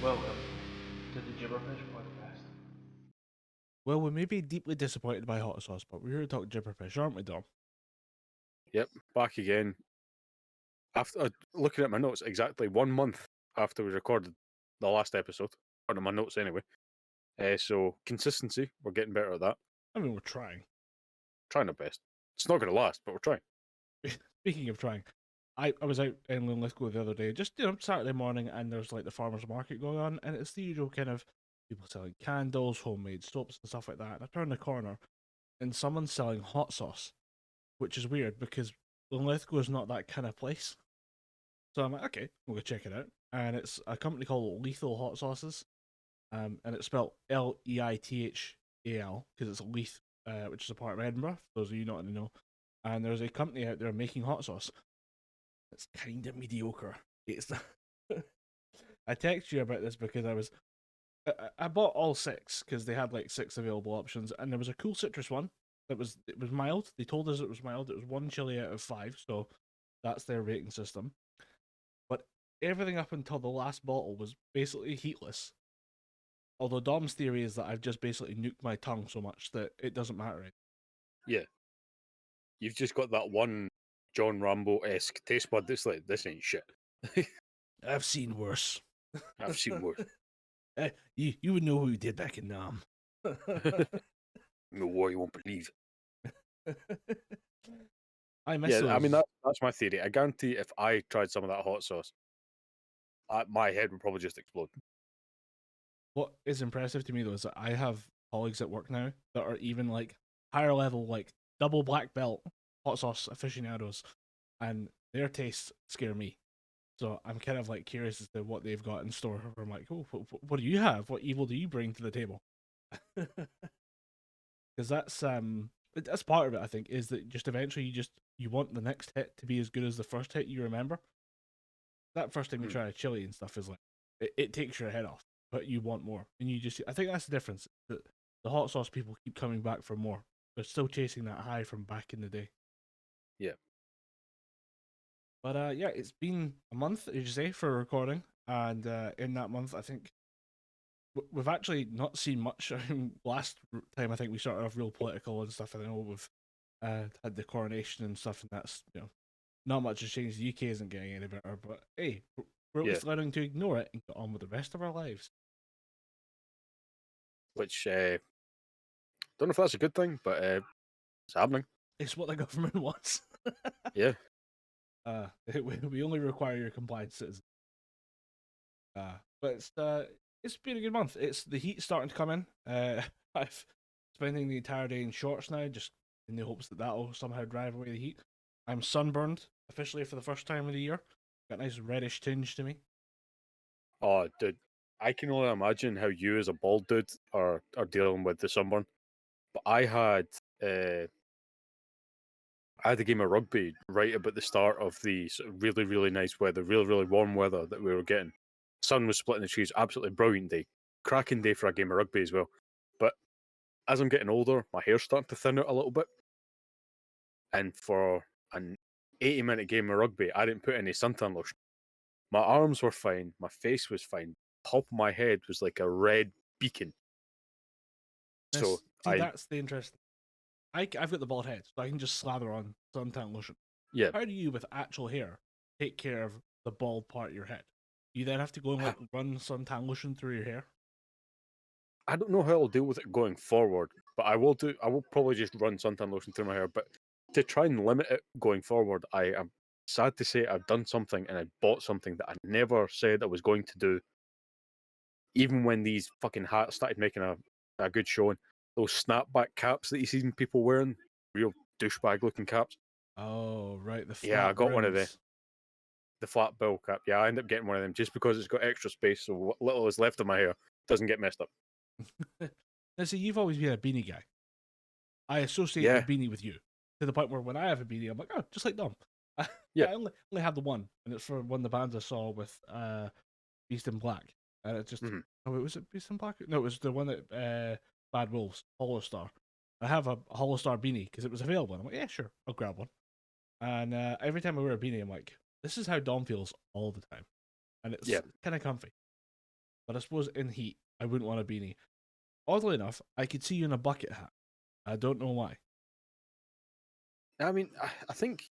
Welcome to the Gibberfish Podcast. Well, we may be deeply disappointed by hot sauce, but we're here to talk gibberfish, aren't we, Dom? Yep, back again. After looking at my notes, exactly 1 month after we recorded the last episode, according to my notes anyway. So consistency, we're getting better at that. I mean, we're trying. Trying our best. It's not going to last, but we're trying. Speaking of trying, I was out in Linlithgow the other day, just Saturday morning, and there's like the farmers market going on, and it's the usual kind of people selling candles, homemade soaps, and stuff like that. And I turn the corner, and someone's selling hot sauce, which is weird because Linlithgow is not that kind of place. So I'm like, okay, we'll go check it out. And it's a company called Lethal Hot Sauces, and it's spelled Leithal because it's Leith, which is a part of Edinburgh. For those of you not in the know, and there's a company out there making hot sauce. It's kind of mediocre. It's. I text you about this because I bought all six because they had like six available options, and there was a cool citrus one. It was mild. They told us it was mild. It was 1 chili out of 5, so that's their rating system. But everything up until the last bottle was basically heatless. Although Dom's theory is that I've just basically nuked my tongue so much that it doesn't matter anymore. Yeah. You've just got that one John Rambo-esque taste bud that's like, this ain't shit. I've seen worse. I've seen worse. You would know who you did back in Nam. No war you won't believe. I miss those. I mean, that's my theory. I guarantee if I tried some of that hot sauce, my head would probably just explode. What is impressive to me though is that I have colleagues at work now that are even like higher level, like double black belt hot sauce aficionados, and their tastes scare me. So I'm kind of like curious as to what they've got in store. I'm like, oh, what do you have? What evil do you bring to the table? Because that's part of it. I think is that just eventually you want the next hit to be as good as the first hit you remember. That first time you try a chili and stuff is like it takes your head off, but you want more, and I think that's the difference. That the hot sauce people keep coming back for more. They're still chasing that high from back in the day. Yeah. But yeah, it's been a month, as you say, for recording, and in that month, I think we've actually not seen much. Last time, I think we started off real political and stuff. I know we've had the coronation and stuff, and that's not much has changed. The UK isn't getting any better, but hey, we're at least learning to ignore it and get on with the rest of our lives. Which don't know if that's a good thing, but it's happening. It's what the government wants. Yeah. We only require your compliance citizens. But it's been a good month. It's the heat starting to come in. I've spending the entire day in shorts now, just in the hopes that that'll somehow drive away the heat. I'm sunburned officially for the first time of the year. Got a nice reddish tinge to me. Oh, dude, I can only imagine how you, as a bald dude, are dealing with the sunburn. But I had a game of rugby right about the start of the really, really nice weather, really, really warm weather that we were getting. Sun was splitting the trees, absolutely brilliant day. Cracking day for a game of rugby as well. But as I'm getting older, my hair's starting to thin out a little bit. And for an 80-minute game of rugby, I didn't put any suntan lotion. My arms were fine, my face was fine. Top of my head was like a red beacon. That's the interesting. I've got the bald head, so I can just slather on suntan lotion. Yeah. How do you, with actual hair, take care of the bald part of your head? You then have to go and like run suntan lotion through your hair. I don't know how I'll deal with it going forward, but I will probably just run suntan lotion through my hair. But to try and limit it going forward, I am sad to say I've done something and I bought something that I never said I was going to do. Even when these fucking hats started making a good showing, those snapback caps that you see people wearing, real douchebag looking caps. Oh, right. The I got one of the flat bill cap. Yeah, I ended up getting one of them just because it's got extra space, so what little is left of my hair doesn't get messed up. Now, see, you've always been a beanie guy. I associate a beanie with you to the point where when I have a beanie, I'm like, oh, just like Dom. Yeah, I only have the one, and it's for one of the bands I saw with Beast in Black, and it just was it Beast in Black? No, it was the one that Bad Wolves Hollow Star. I have a Hollow Star beanie because it was available. And I'm like, yeah, sure, I'll grab one. And every time I wear a beanie, I'm like, this is how Dom feels all the time, and it's kind of comfy. but I suppose in heat, I wouldn't want a beanie. Oddly enough, I could see you in a bucket hat. I don't know why. I mean, I think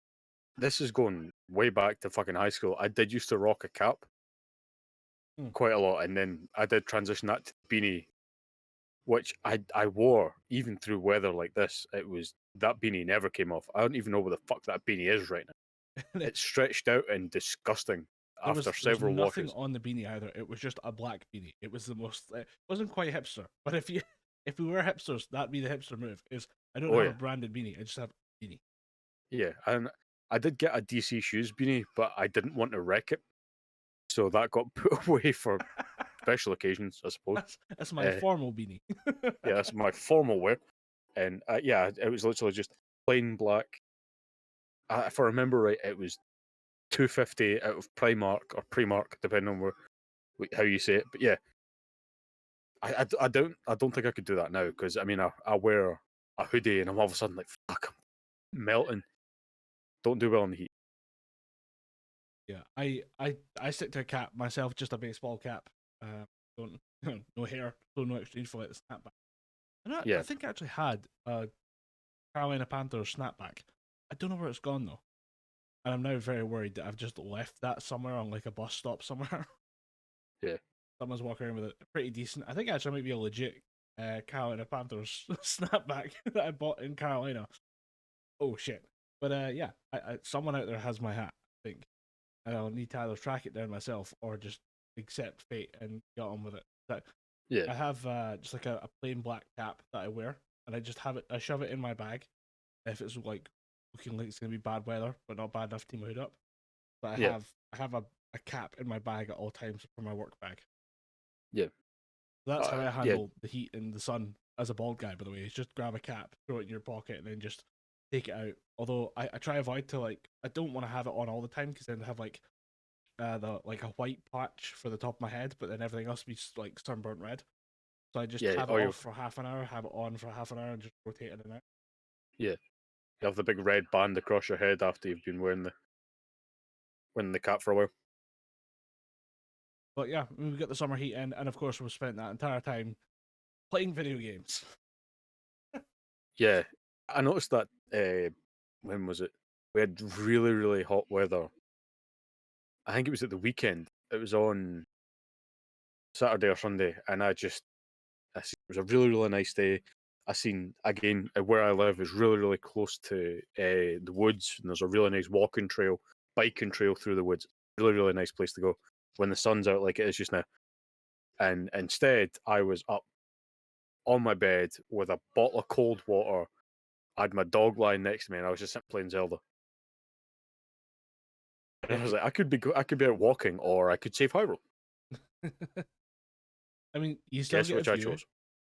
this is going way back to fucking high school. I did used to rock a cap quite a lot, and then I did transition that to beanie, which I wore even through weather like this. It was that beanie never came off. I don't even know what the fuck that beanie is right now. It's stretched out and disgusting after There was several nothing washes. on the beanie either. It was just a black beanie. It was the most. It wasn't quite hipster, but if we were hipsters, that'd be the hipster move. Is I don't Oh, have yeah. a branded beanie. I just have a beanie. Yeah, and I did get a DC shoes beanie, but I didn't want to wreck it, so that got put away for special occasions, I suppose. That's my formal beanie. Yeah, that's my formal wear, and yeah, it was literally just plain black. If I remember right, it was $2.50 out of Primark or Primark, depending on how you say it. But yeah, I don't think I could do that now because I mean I wear a hoodie and I'm all of a sudden like fuck, I'm melting. Don't do well in the heat. Yeah, I stick to a cap myself, just a baseball cap. Don't no hair, so no exchange for like the snapback. And I think I actually had a Carolina Panthers snapback. I don't know where it's gone though, and I'm now very worried that I've just left that somewhere on like a bus stop somewhere. Yeah. Someone's walking around with it. Pretty decent. I think actually might be a legit Carolina Panthers snapback that I bought in Carolina. Oh shit! But yeah, someone out there has my hat. I think, and I'll need to either track it down myself or just accept fate and get on with it. So, Yeah. I have just like a plain black cap that I wear, and I just have it. I shove it in my bag if it's like looking like it's gonna be bad weather, but not bad enough to mood up. But I have a cap in my bag at all times for my work bag. Yeah. That's how I handle the heat and the sun as a bald guy, by the way. Is just grab a cap, throw it in your pocket, and then just take it out. Although I try avoid to like, I don't want to have it on all the time because then I have like the like a white patch for the top of my head, but then everything else be like sunburnt red. So I just have it off for half an hour, have it on for half an hour, and just rotate in and out. Yeah, you have the big red band across your head after you've been wearing the cap for a while. But yeah, we got the summer heat in, and of course we spent that entire time playing video games. Yeah, I noticed that. When was it? We had really, really hot weather. I think it was at the weekend. It was on Saturday or Sunday, and it was a really, really nice day. I seen again where I live is really, really close to the woods, and there's a really nice walking trail, biking trail through the woods. Really, really nice place to go when the sun's out like it is just now. And instead, I was up on my bed with a bottle of cold water. I had my dog lying next to me, and I was just sitting playing Zelda. And I was like, I could be out walking, or I could save Hyrule. I mean, you still Guess get which a I view. chose.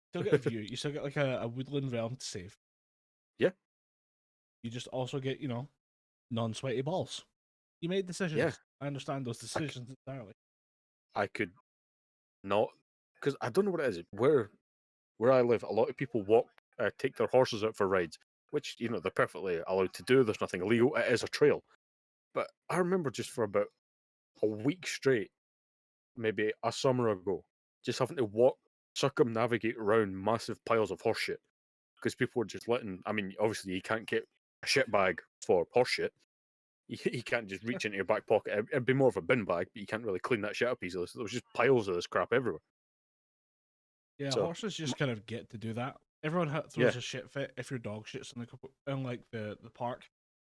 Still get a view. You still get like a woodland realm to save. Yeah. You just also get, non-sweaty balls. You made decisions. Yeah. I understand those decisions entirely. I could not, because I don't know what it is. Where I live, a lot of people take their horses out for rides, which they're perfectly allowed to do. There's nothing illegal. It is a trail. But I remember just for about a week straight, maybe a summer ago, just having to circumnavigate around massive piles of horse shit because people were just letting. I mean, obviously, you can't get a shit bag for horse shit. You can't just reach into your back pocket. It'd be more of a bin bag, but you can't really clean that shit up easily. So there was just piles of this crap everywhere. Yeah, horses just kind of get to do that. Everyone throws a shit fit if your dog shits in like the park.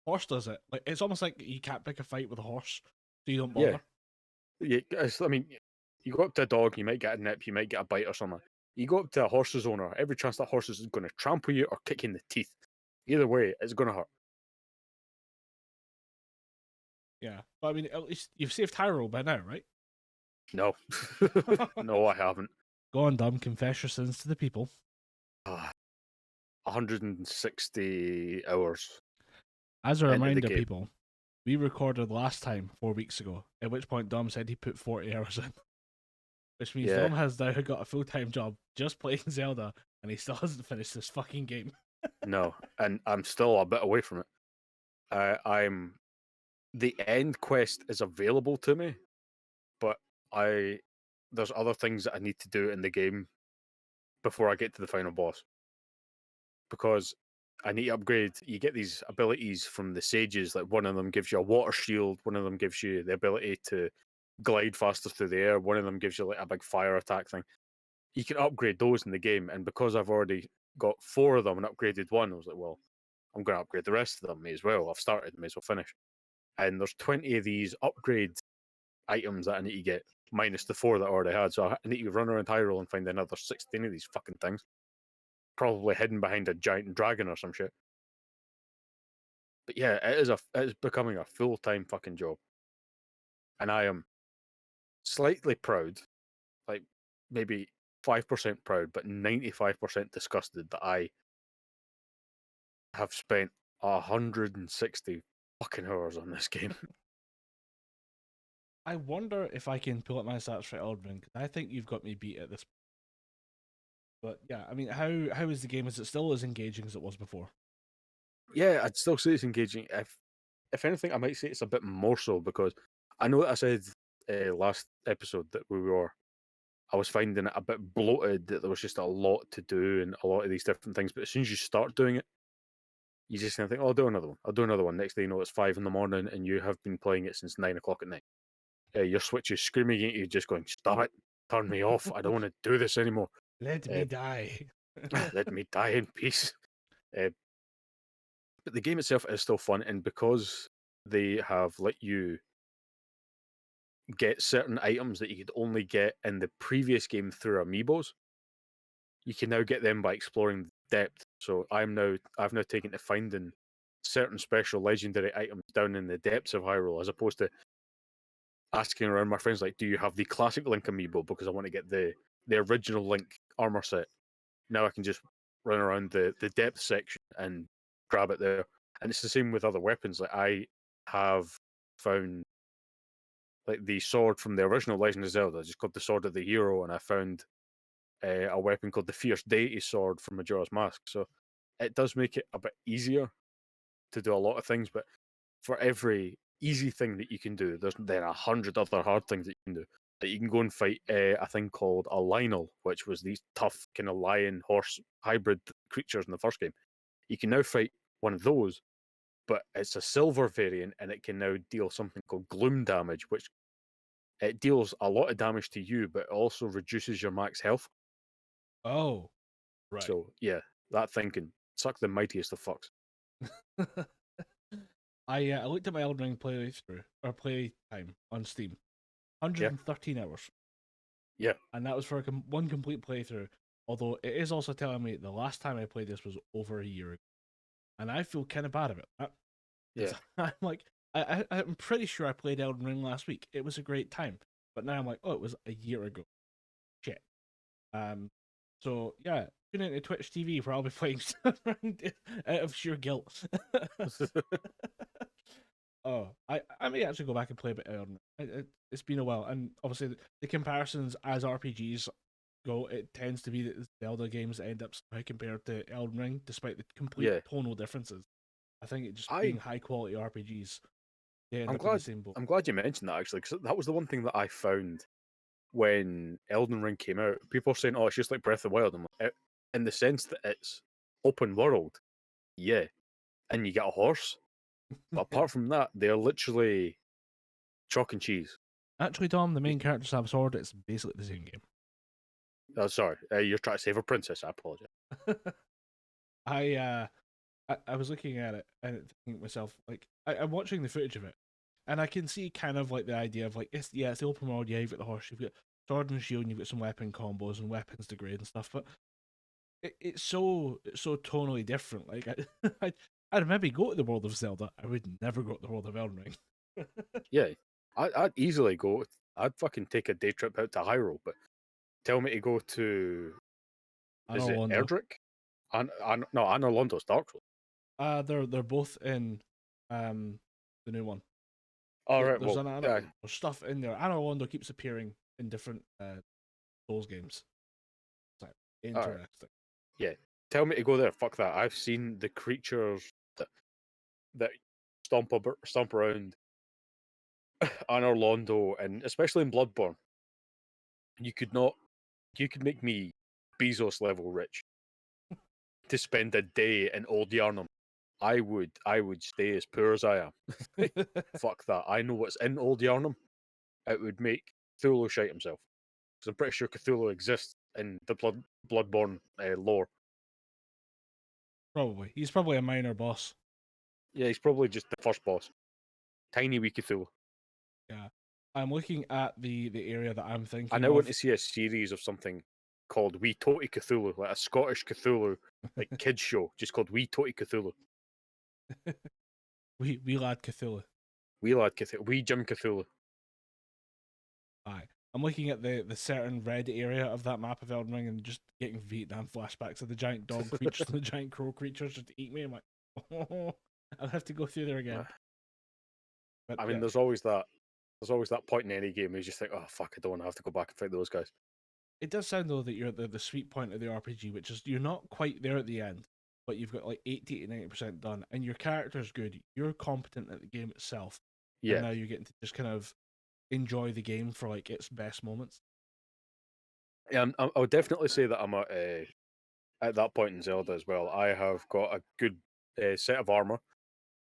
Horse does it. Like it's almost like you can't pick a fight with a horse, so you don't bother. Yeah, I mean, you go up to a dog, you might get a nip, you might get a bite or something. You go up to a horse's owner, every chance that horse is going to trample you or kick you in the teeth. Either way, it's going to hurt. Yeah, but I mean, at least you've saved Hyrule by now, right? No, no, I haven't. Go on, dumb. Confess your sins to the people. 160 hours. As a reminder, people, we recorded last time 4 weeks ago, at which point Dom said he put 40 hours in. Which means Dom has now got a full-time job just playing Zelda, and he still hasn't finished this fucking game. No, and I'm still a bit away from it. The end quest is available to me, but I there's other things that I need to do in the game before I get to the final boss. Because I need to upgrade. You get these abilities from the sages, like one of them gives you a water shield, one of them gives you the ability to glide faster through the air, one of them gives you like a big fire attack thing. You can upgrade those in the game, and because I've already got 4 of them and upgraded one, I was like, well, I'm going to upgrade the rest of them. May as well. I've started, may as well finish. And there's 20 of these upgrade items that I need to get, minus the 4 that I already had. So I need to run around Hyrule and find another 16 of these fucking things. Probably hidden behind a giant dragon or some shit. But yeah, it is becoming a full-time fucking job. And I am slightly proud, like maybe 5% proud, but 95% disgusted that I have spent 160 fucking hours on this game. I wonder if I can pull up my stats for Elden Ring, because I think you've got me beat at this. But yeah, I mean, how is the game? Is it still as engaging as it was before? Yeah, I'd still say it's engaging. If anything, I might say it's a bit more so, because I know that I said last episode that I was finding it a bit bloated, that there was just a lot to do and a lot of these different things. But as soon as you start doing it, you just think, oh, I'll do another one. I'll do another one. Next day, you know, it's 5 in the morning and you have been playing it since 9 o'clock at night. Your Switch is screaming at you, just going, stop it, turn me off. I don't want to do this anymore. Let me die. Let me die in peace. But the game itself is still fun, and because they have let you get certain items that you could only get in the previous game through amiibos, you can now get them by exploring depth. So I've now taken to finding certain special legendary items down in the depths of Hyrule, as opposed to asking around my friends, like, do you have the classic Link amiibo, because I want to get the original Link armor set. Now I can just run around the depth section and grab it there. And it's the same with other weapons. Like, I have found like the sword from the original Legend of Zelda, just called the Sword of the Hero, and I found a weapon called the Fierce Deity Sword from Majora's Mask. So it does make it a bit easier to do a lot of things, but for every easy thing that you can do, there's then 100 other hard things that you can do. That you can go and fight a thing called a Lionel, which was these tough kind of lion horse hybrid creatures in the first game. You can now fight one of those, but it's a silver variant, and it can now deal something called gloom damage, which it deals a lot of damage to you, but it also reduces your max health. Oh, right. So yeah, that thing can suck the mightiest of fucks. I looked at my Elden Ring playtime on Steam, 113 hours. Yeah, And that was for one complete playthrough. Although it is also telling me the last time I played this was over a year ago, and I feel kind of bad about that. yeah. I'm like, I'm pretty sure I played Elden Ring last week. It was a great time, but now I'm like, oh, it was a year ago. Shit. So yeah, tune into Twitch TV where I'll be playing stuff out of sheer guilt. Oh, I may actually go back and play a bit Elden Ring. It's been a while, and obviously the comparisons as RPGs go, it tends to be that the Zelda games end up somehow compared to Elden Ring, despite the complete Yeah. tonal differences. I think it just I- being high quality RPGs, they end I'm up in the glad. same boat. I'm glad you mentioned that, actually, because that was the one thing that I found when Elden Ring came out. People were saying, "Oh, it's just like Breath of the Wild," in the sense that it's open world, yeah, and you get a horse. But apart from that, they're literally chalk and cheese. Actually, Dom, the main characters have a sword. It's basically the same game. Oh, sorry, you're trying to save a princess. I apologize. I was looking at it and thinking to myself, like, I'm watching the footage of it, and I can see kind of like the idea of like, it's the open world. Yeah, you've got the horse, you've got sword and shield, and you've got some weapon combos and weapons degrade and stuff. But it's so tonally different. Like, I'd maybe go to the world of Zelda. I would never go to the world of Elden Ring. Yeah, I'd easily go. I'd fucking take a day trip out to Hyrule, but tell me to go to, is it Londo. Erdrick? No, Anor Londo's Dark Souls. They're both in the new one. All right, There's well, there's stuff in there. Anor Londo keeps appearing in different Souls games. So, interesting. yeah. Tell me to go there. Fuck that. I've seen the creatures that stomp around Anor Londo, and especially in Bloodborne. You could make me Bezos level rich to spend a day in Old Yarnum. I would stay as poor as I am. Fuck that. I know what's in Old Yarnum. It would make Cthulhu shite himself. Because I'm pretty sure Cthulhu exists in the Bloodborne lore. Probably. He's probably a minor boss. Yeah, he's probably just the first boss. Tiny wee Cthulhu. Yeah. I'm looking at the area that I'm I thinking now want of. to see a series of something called Wee Toti Cthulhu, like a Scottish Cthulhu, like kids show, just called Wee Toti Cthulhu. Wee Lad Cthulhu. Wee Lad Cthulhu. Wee Jim Cthulhu. Aye. I'm looking at the certain red area of that map of Elden Ring and just getting Vietnam flashbacks of the giant dog creatures and the giant crow creatures just to eat me. I'm like, oh, I'll have to go through there again. But I mean, yeah, there's always that point in any game where you just think, oh fuck, I don't want to have to go back and fight those guys. it does sound though that you're at the sweet point of the RPG, which is you're not quite there at the end, but you've got like 80 to 90% done, and your character's good. You're competent at the game itself, and Yeah, now you're getting to just kind of enjoy the game for like its best moments. yeah. I would definitely say that I'm at that point in Zelda as well. I have got a good set of armor.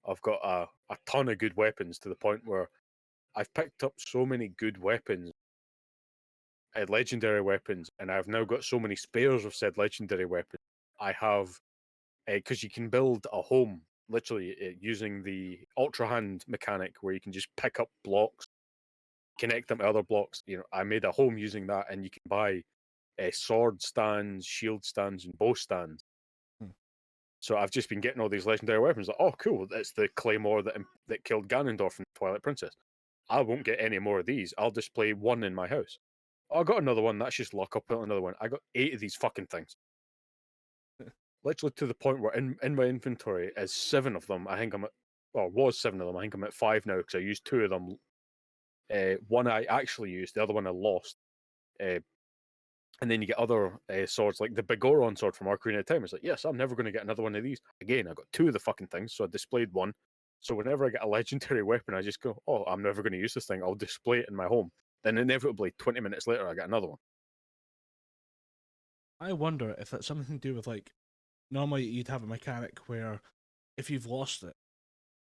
I've got a ton of good weapons to the point where I've picked up so many good weapons, legendary weapons, and I've now got so many spares of said legendary weapons. I have, because you can build a home literally using the Ultra Hand mechanic where you can just pick up blocks, connect them to other blocks. You know, I made a home using that, and you can buy sword stands, shield stands, and bow stands. Hmm. So I've just been getting all these legendary weapons. Like, oh, cool! That's the claymore that killed Ganondorf in Twilight Princess. I won't get any more of these. I'll display one in my house. Oh, I got another one. That's just luck. I'll put another one. I got 8 of these fucking things. Literally to the point where in my inventory is 7 of them. I think I'm at, well, was 7 of them. I think I'm at 5 now because I used 2 of them. One I actually used, the other one I lost. And then you get other swords, like the Bigoron sword from Ocarina of Time. It's like, yes, I'm never going to get another one of these. Again, I got 2 of the fucking things, so I displayed one. So whenever I get a legendary weapon, I just go, oh, I'm never going to use this thing. I'll display it in my home. Then inevitably, 20 minutes later, I get another one. I wonder if that's something to do with like normally you'd have a mechanic where if you've lost it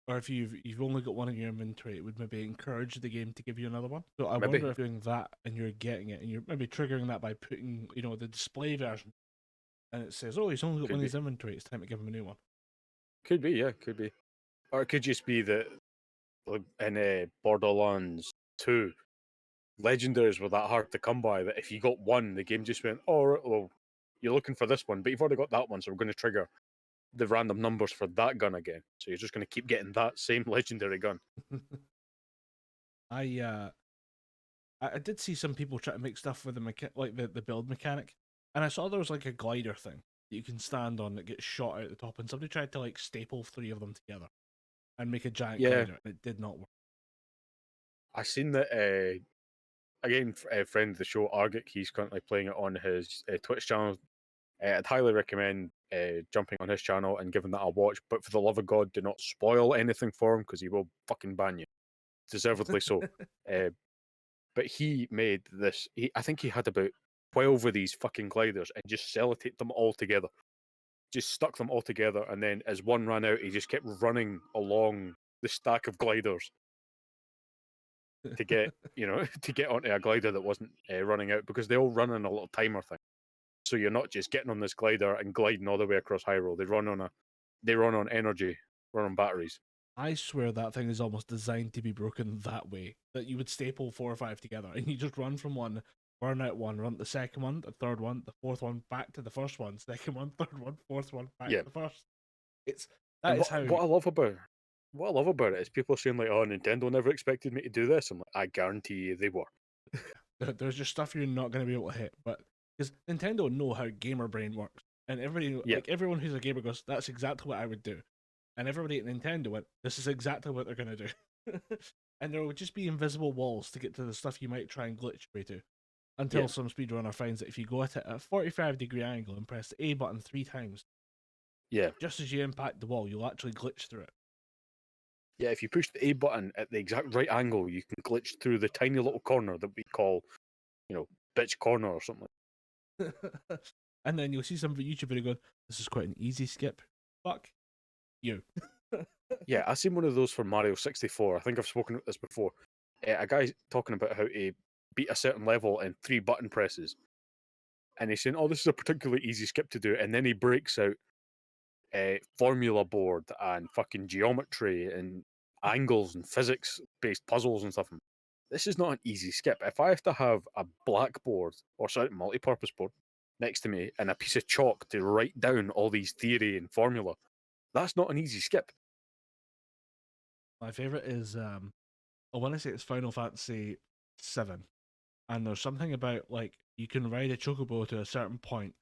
or if you've only got one in your inventory, it would maybe encourage the game to give you another one. So I Maybe. wonder if doing that and you're getting it and you're maybe triggering that by putting the display version and it says, oh, he's only got Could one in be. his inventory. It's time to give him a new one. Could be, yeah, could be. Or it could just be that like, in Borderlands 2, legendaries were that hard to come by that if you got one, the game just went, oh, right, well, you're looking for this one, but you've already got that one, so we're going to trigger the random numbers for that gun again. So you're just going to keep getting that same legendary gun. I did see some people try to make stuff with the build mechanic, and I saw there was like a glider thing that you can stand on that gets shot out the top, and somebody tried to like staple 3 of them together and make a giant glider, and it did not work. I seen that, again, a friend of the show, Argic, he's currently playing it on his Twitch channel. I'd highly recommend jumping on his channel and giving that a watch, but for the love of God, do not spoil anything for him because he will fucking ban you. Deservedly so. But he made this, I think he had about 12 of these fucking gliders and just sellotaped them all together. Just stuck them all together, and then as one ran out, he just kept running along the stack of gliders to get, to get onto a glider that wasn't running out, because they all run on a little timer thing. So you're not just getting on this glider and gliding all the way across Hyrule. They run on energy, run on batteries. I swear that thing is almost designed to be broken that way. That you would staple 4 or 5 together and you just run from one, burn out one, run to the second one, the third one, the fourth one, back to the first one, second one, third one, fourth one, back to the first. What I love about it is people are saying like, "Oh, Nintendo never expected me to do this." I'm like, I guarantee you they were. There's just stuff you're not going to be able to hit, but because Nintendo know how gamer brain works, and everyone who's a gamer goes, "That's exactly what I would do," and everybody at Nintendo went, "This is exactly what they're going to do," and there would just be invisible walls to get to the stuff you might try and glitch your way to, until some speedrunner finds that if you go at it at a 45-degree angle and press the A button 3 times, just as you impact the wall, you'll actually glitch through it. Yeah, if you push the A button at the exact right angle, you can glitch through the tiny little corner that we call, bitch corner or something. And then you'll see some YouTube video going, "This is quite an easy skip." Fuck you. Yeah, I seen one of those for Mario 64. I think I've spoken about this before. A guy talking about how to beat a certain level in 3 button presses, and he's saying, "Oh, this is a particularly easy skip to do," and then he breaks out formula board and fucking geometry and angles and physics based puzzles and stuff. This is not an easy skip. If I have to have a blackboard or sorry, multi-purpose board next to me and a piece of chalk to write down all these theory and formula, that's not an easy skip. My favorite is I want to say it's Final Fantasy 7, and there's something about like you can ride a chocobo to a certain point,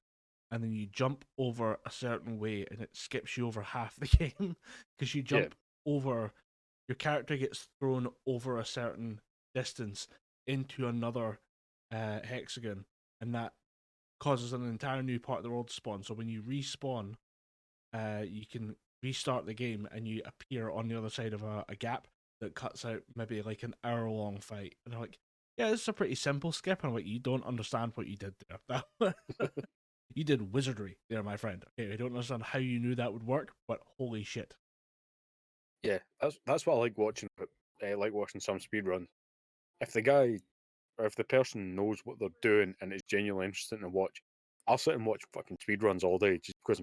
and then you jump over a certain way, and it skips you over half the game because you jump over. Your character gets thrown over a certain distance into another hexagon, and that causes an entire new part of the world to spawn. So when you respawn, you can restart the game and you appear on the other side of a gap that cuts out maybe like an hour-long fight. And they're like, yeah, this is a pretty simple skip. And I'm like, you don't understand what you did there. You did wizardry there, my friend. Okay, I don't understand how you knew that would work, but holy shit. Yeah, that's what I like watching. I like watching some speedruns. If the guy or if the person knows what they're doing and is genuinely interested to watch, I'll sit and watch fucking speedruns all day just because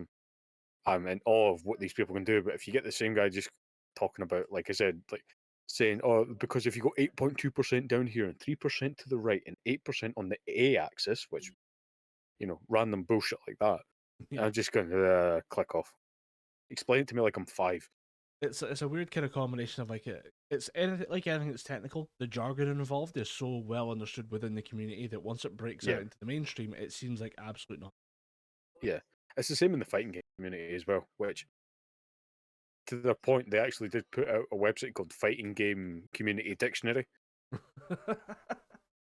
I'm in awe of what these people can do. But if you get the same guy just talking about, like I said, like saying, "Oh, because if you go 8.2% down here and 3% to the right and 8% on the A axis," which random bullshit like that, Yeah. I'm just going to click off. Explain it to me like I'm 5. It's a weird kind of combination of it's anything like anything that's technical. The jargon involved is so well understood within the community that once it breaks Yeah. out into the mainstream, it seems like absolute nothing. Yeah, it's the same in the fighting game community as well. Which, to their point, they actually did put out a website called Fighting Game Community Dictionary,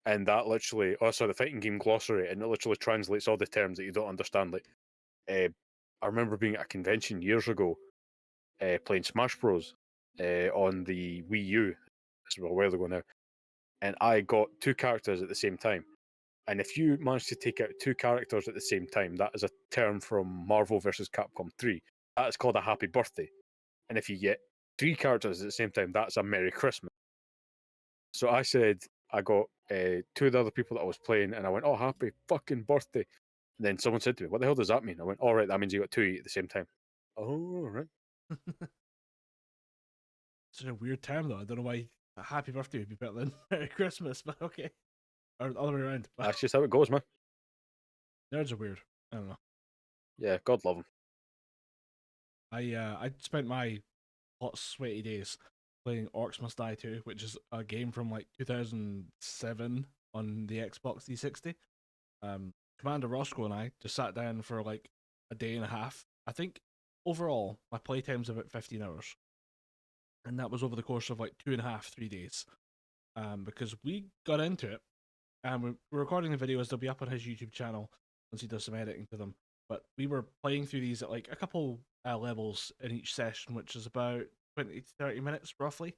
and that literally, the Fighting Game Glossary, and it literally translates all the terms that you don't understand. Like, I remember being at a convention years ago, playing Smash Bros. On the Wii U. This was a while ago now, and I got 2 characters at the same time. And if you manage to take out 2 characters at the same time, that is a term from Marvel vs. Capcom 3. That is called a happy birthday. And if you get 3 characters at the same time, that's a Merry Christmas. So I said, I got 2 of the other people that I was playing, and I went, "Oh, happy fucking birthday." And then someone said to me, "What the hell does that mean?" I went, "All right, that means you got 2 at the same time." Oh, right. It's a weird term though. I don't know why a happy birthday would be better than Merry Christmas, but okay. Or the other way around. But That's just how it goes, man. nerds are weird. I don't know. Yeah, God love them. I spent my hot sweaty days playing Orcs Must Die 2, which is a game from like 2007 on the Xbox 360. Commander Roscoe and I just sat down for like a day and a half. I think overall my playtime's about 15 hours, and that was over the course of like 2.5, 3 days. Because we got into it, and we're recording the videos. They'll be up on his YouTube channel once he does some editing to them. But we were playing through these at like a couple levels in each session, which is about 20 to 30 minutes roughly.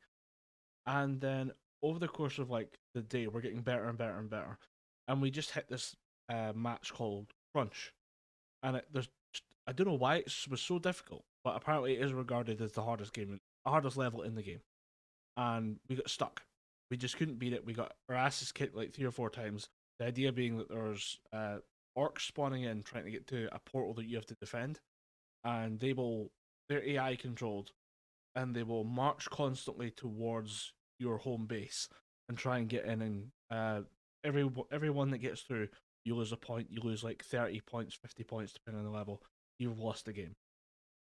And then over the course of like the day, we're getting better and better and better. And we just hit this match called Crunch. And I don't know why it was so difficult, but apparently it is regarded as the hardest level in the game. And we got stuck. We just couldn't beat it. We got our asses kicked like 3 or 4 times. The idea being that there's orcs spawning in trying to get to a portal that you have to defend, and they're AI controlled, and they will march constantly towards your home base and try and get in. And everyone that gets through, you lose a point. You lose like 30 points, 50 points depending on the level. You've lost the game.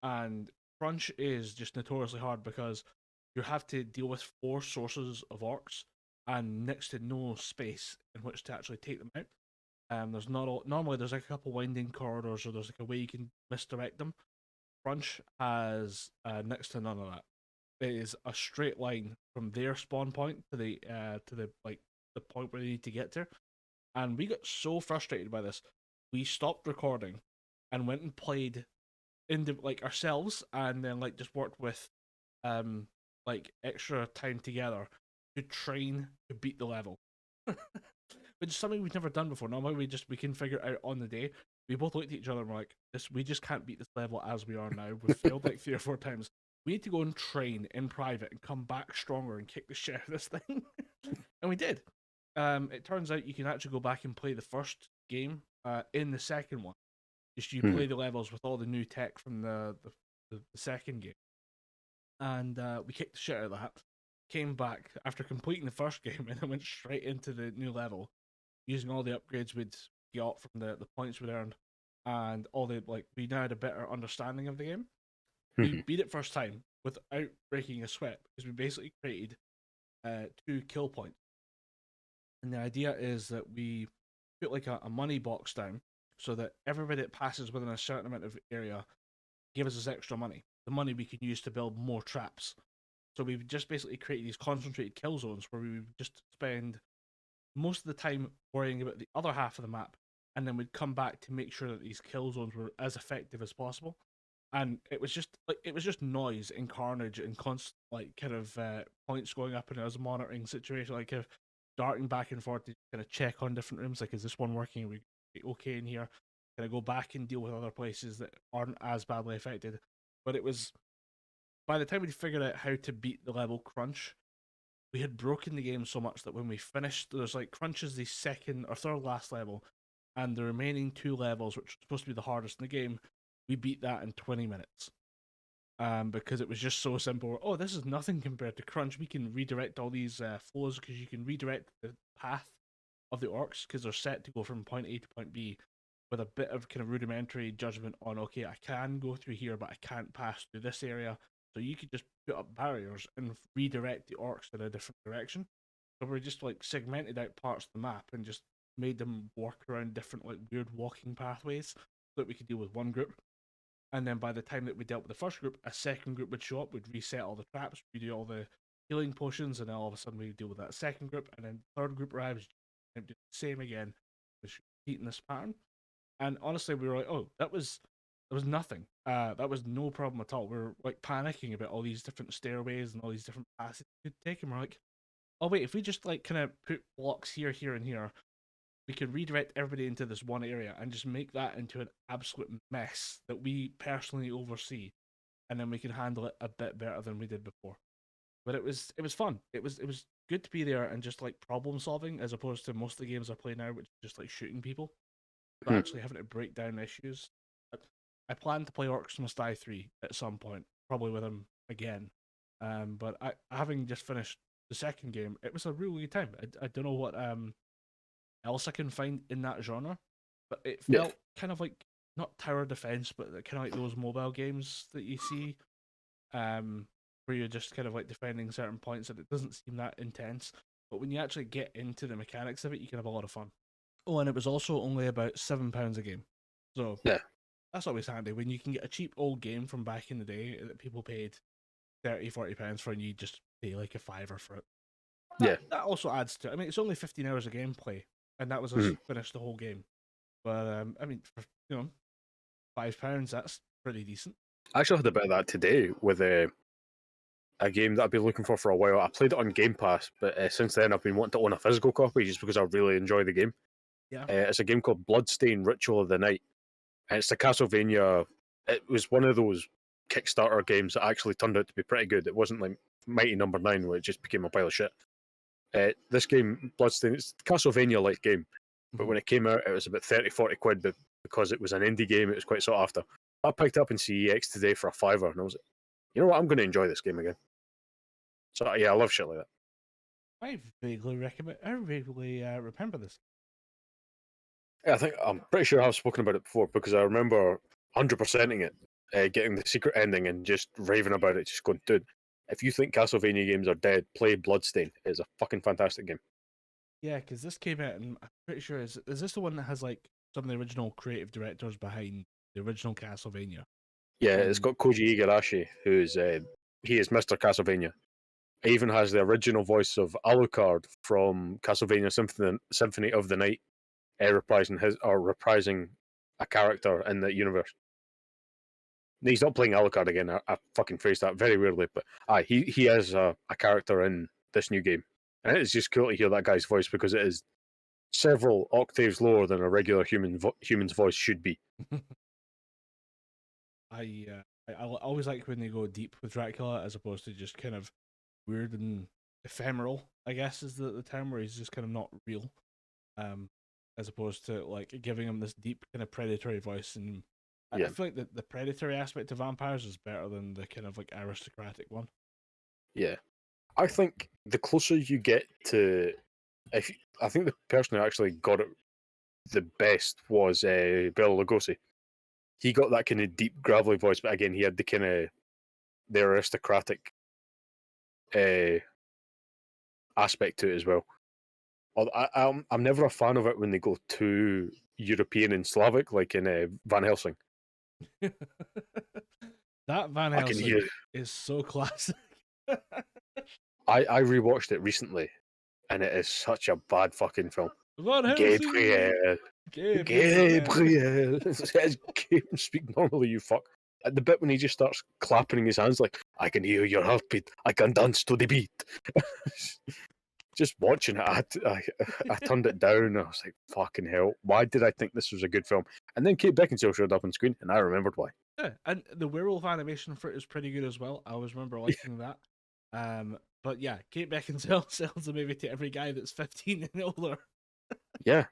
And Crunch is just notoriously hard because you have to deal with 4 sources of orcs and next to no space in which to actually take them out. There's not normally there's like a couple winding corridors, or there's like a way you can misdirect them. Crunch has next to none of that. It is a straight line from their spawn point to the like the point where they need to get to. And we got so frustrated by this, we stopped recording and went and played like ourselves, and then like just worked with like extra time together to train to beat the level. which is something we've never done before. Normally we can figure it out on the day. We both looked at each other and were like, "This we just can't beat this level as we are now. We've failed like 3 or 4 times. We need to go and train in private and come back stronger and kick the shit out of this thing." And we did. It turns out you can actually go back and play the first game in the second one. Just you play the levels with all the new tech from the second game. And we kicked the shit out of that. Came back after completing the first game and then went straight into the new level using all the upgrades we'd got from the points we'd earned and all the we now had a better understanding of the game. We beat it first time without breaking a sweat because we basically created 2 kill points. And the idea is that we put like a money box down so that everybody that passes within a certain amount of area gives us extra money. The money we can use to build more traps. So we've just basically created these concentrated kill zones where we would just spend most of the time worrying about the other half of the map, and then we'd come back to make sure that these kill zones were as effective as possible. And it was just noise and carnage and constant points going up in a monitoring situation, kind of darting back and forth to kind of check on different rooms, like is this one working? Are we okay in here? Can I go back and deal with other places that aren't as badly affected? But it was by the time we figured out how to beat the level crunch, we had broken the game so much that when we finished, there's crunch is the second or third last level, and the remaining 2 levels, which are supposed to be the hardest in the game, we beat that in 20 minutes. Because it was just so simple. Oh, this is nothing compared to crunch. We can redirect all these flows because you can redirect the path of the orcs because they're set to go from point A to point B with a bit of kind of rudimentary judgment on, okay, I can go through here, but I can't pass through this area. So you could just put up barriers and redirect the orcs in a different direction. So we just segmented out parts of the map and just made them work around different weird walking pathways so that we could deal with one group. And then by the time that we dealt with the first group, a second group would show up, would reset all the traps, redo all the healing potions, and then all of a sudden we would deal with that second group, and then the third group arrives, and do the same again, just repeating this pattern. And honestly, we were like, oh, there was nothing. That was no problem at all. We were panicking about all these different stairways and all these different passages we could take, and we're like, oh wait, if we just kind of put blocks here, here, and here, we can redirect everybody into this one area and just make that into an absolute mess that we personally oversee, and then we can handle it a bit better than we did before. But it was fun. It was good to be there and just problem solving as opposed to most of the games I play now, which is just shooting people. But actually having to break down issues. I plan to play Orcs Must Die 3 at some point, probably with him again. But having just finished the second game, it was a really good time. I don't know what else I can find in that genre, but it felt kind of not tower defense, but kind of those mobile games that you see, where you're just kind of defending certain points, and it doesn't seem that intense. But when you actually get into the mechanics of it, you can have a lot of fun. Oh, and it was also only about £7 a game, so that's always handy when you can get a cheap old game from back in the day that people paid £30-40 for, and you just pay a £5 for it. That also adds to it. I mean, it's only 15 hours of gameplay, and that was us finish the whole game. But I mean, for £5, that's pretty decent. I actually had a bit of that today with a game that I've been looking for a while. I played it on Game Pass, but since then I've been wanting to own a physical copy just because I really enjoy the game. Yeah, it's a game called Bloodstained Ritual of the Night, and it's the Castlevania. It was one of those Kickstarter games that actually turned out to be pretty good. It wasn't like Mighty Number 9 where it just became a pile of shit. This game, Bloodstained, it's a Castlevania-like game, but when it came out, it was about 30-40 quid, but because it was an indie game, it was quite sought after. I picked it up in CEX today for £5, and I was like, you know what, I'm going to enjoy this game again. So yeah, I love shit like that. I vaguely remember this. Yeah, I'm pretty sure I've spoken about it before because I remember 100%ing it, getting the secret ending and just raving about it, just going, dude, if you think Castlevania games are dead, play Bloodstained. It's a fucking fantastic game. Yeah, because this came out, and I'm pretty sure is this the one that has some of the original creative directors behind the original Castlevania? Yeah, it's got Koji Igarashi, who's he is Mr. Castlevania. He even has the original voice of Alucard from Castlevania Symphony of the Night, reprising a character in the universe. He's not playing Alucard again. I fucking phrased that very weirdly, but he is a character in this new game, and it is just cool to hear that guy's voice because it is several octaves lower than a regular human's voice should be. I always like when they go deep with Dracula as opposed to just kind of weird and ephemeral, I guess is the term, where he's just kind of not real. As opposed to like giving him this deep kind of predatory voice. And I Yeah. feel like the predatory aspect of vampires is better than the kind of like aristocratic one. Yeah. I think the closer you get to, I think the person who actually got it the best was Bela Lugosi. He got that kind of deep, gravelly voice, but again, he had the kind of the aristocratic aspect to it as well. I'm never a fan of it when they go too European and Slavic, like in Van Helsing. That Van I can Helsing hear. is so classic. I rewatched it recently, and it is such a bad fucking film. Van Helsing! Gabriel. Gabriel. It says, speak normally, you fuck. At the bit when he just starts clapping his hands like, I can hear your heartbeat, I can dance to the beat. Just watching it, I turned it down. I was like, fucking hell, why did I think this was a good film? And then Kate Beckinsale showed up on screen, and I remembered why. Yeah, and the werewolf animation for it is pretty good as well. I always remember liking that. But yeah, Kate Beckinsale sells the movie to every guy that's 15 and older. Yeah.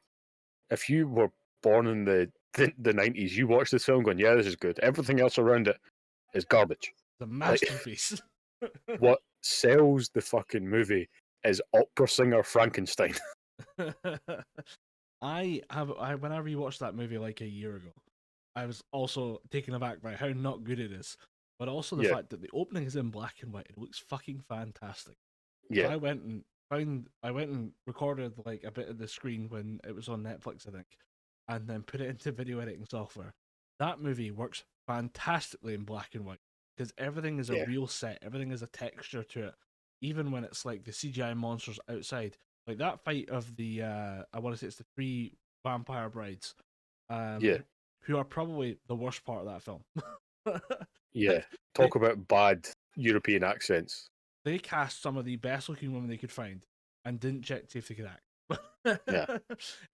If you were born in the 90s, you watch this film going, yeah, this is good. Everything else around it is garbage. It's a masterpiece. What sells the fucking movie is opera singer Frankenstein. I when I rewatched that movie like a year ago, I was also taken aback by how not good it is, but also the fact that the opening is in black and white. It looks fucking fantastic. Yeah. So I went and recorded like a bit of the screen when it was on Netflix, I think, and then put it into video editing software. That movie works fantastically in black and white because everything is a real set, everything is a texture to it. Even when it's like the CGI monsters outside, like that fight of the I want to say it's the 3 vampire brides, who are probably the worst part of that film. Yeah, talk about bad European accents. They cast some of the best looking women they could find and didn't check to see if they could act. Yeah.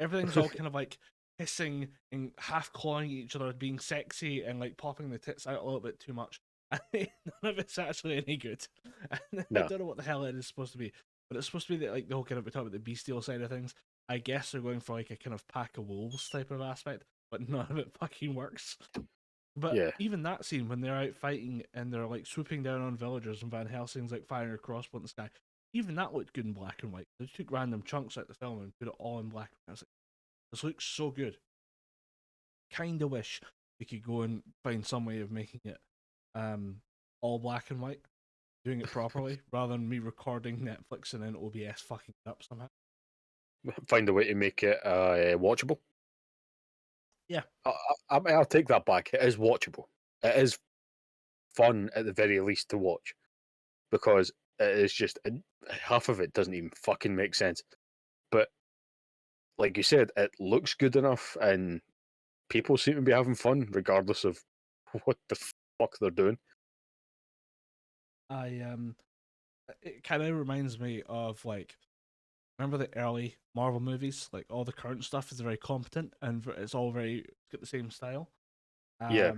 Everything's all kind of like hissing and half clawing at each other, being sexy and like popping the tits out a little bit too much. None of it's actually any good. No. I don't know what the hell it is supposed to be, but it's supposed to be like the whole kind of, we talk about the bestial side of things. I guess they're going for like a kind of pack of wolves type of aspect, but none of it fucking works. But even that scene when they're out fighting and they're like swooping down on villagers and Van Helsing's like firing a crossbow in the sky, even that looked good in black and white. They took random chunks out of the film and put it all in black and white. I was like, this looks so good. Kinda wish we could go and find some way of making it all black and white, doing it properly, rather than me recording Netflix and then OBS fucking it up somehow. Find a way to make it watchable. Yeah. I'll take that back. It is watchable. It is fun at the very least to watch because it is just half of it doesn't even fucking make sense. But like you said, it looks good enough and people seem to be having fun regardless of what the fuck they're doing. It kind of reminds me of like, remember the early Marvel movies? Like all the current stuff is very competent and it's all very got the same style. Yeah.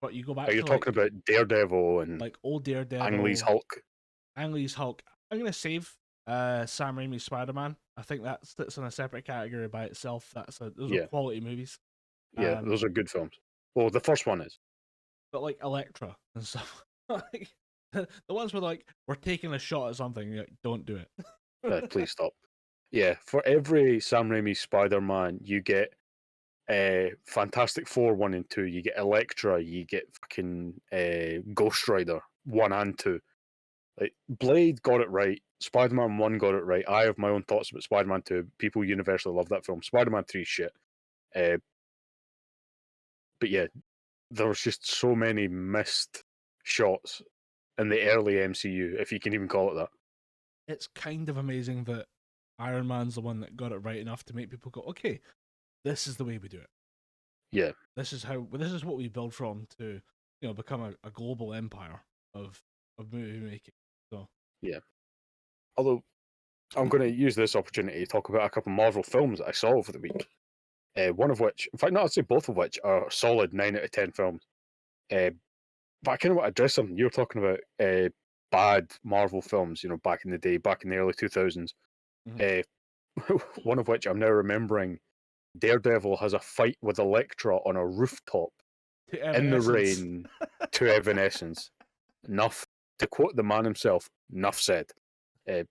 But you go back. Are you talking about Daredevil and like old Daredevil, Ang Lee's Hulk? Ang Lee's Hulk. I'm gonna save Sam Raimi's Spider-Man. I think that sits in a separate category by itself. Those are quality movies. Yeah, those are good films. Well, the first one is. But like Elektra and stuff, like the ones where like we're taking a shot at something, like, don't do it. Please stop. Yeah, for every Sam Raimi Spider-Man, you get Fantastic Four 1 and 2, you get Elektra, you get fucking Ghost Rider 1 and 2. Like Blade got it right, Spider-Man 1 got it right. I have my own thoughts about Spider-Man 2. People universally love that film. Spider-Man 3 is shit. But yeah, there was just so many missed shots in the early MCU, if you can even call it that. It's kind of amazing that Iron Man's the one that got it right enough to make people go, okay, this is the way we do it. Yeah. This is what we build from to, become a global empire of movie making. So yeah. Although I'm going to use this opportunity to talk about a couple of Marvel films that I saw over the week. One of which, in fact, no, I'd say both of which are solid 9 out of 10 films. But I kind of want to address something. You were talking about bad Marvel films, back in the day, back in the early 2000s. Mhm. One of which I'm now remembering, Daredevil has a fight with Elektra on a rooftop To in the Evanescence. rain to Evanescence. Enough. To quote the man himself, enough said. But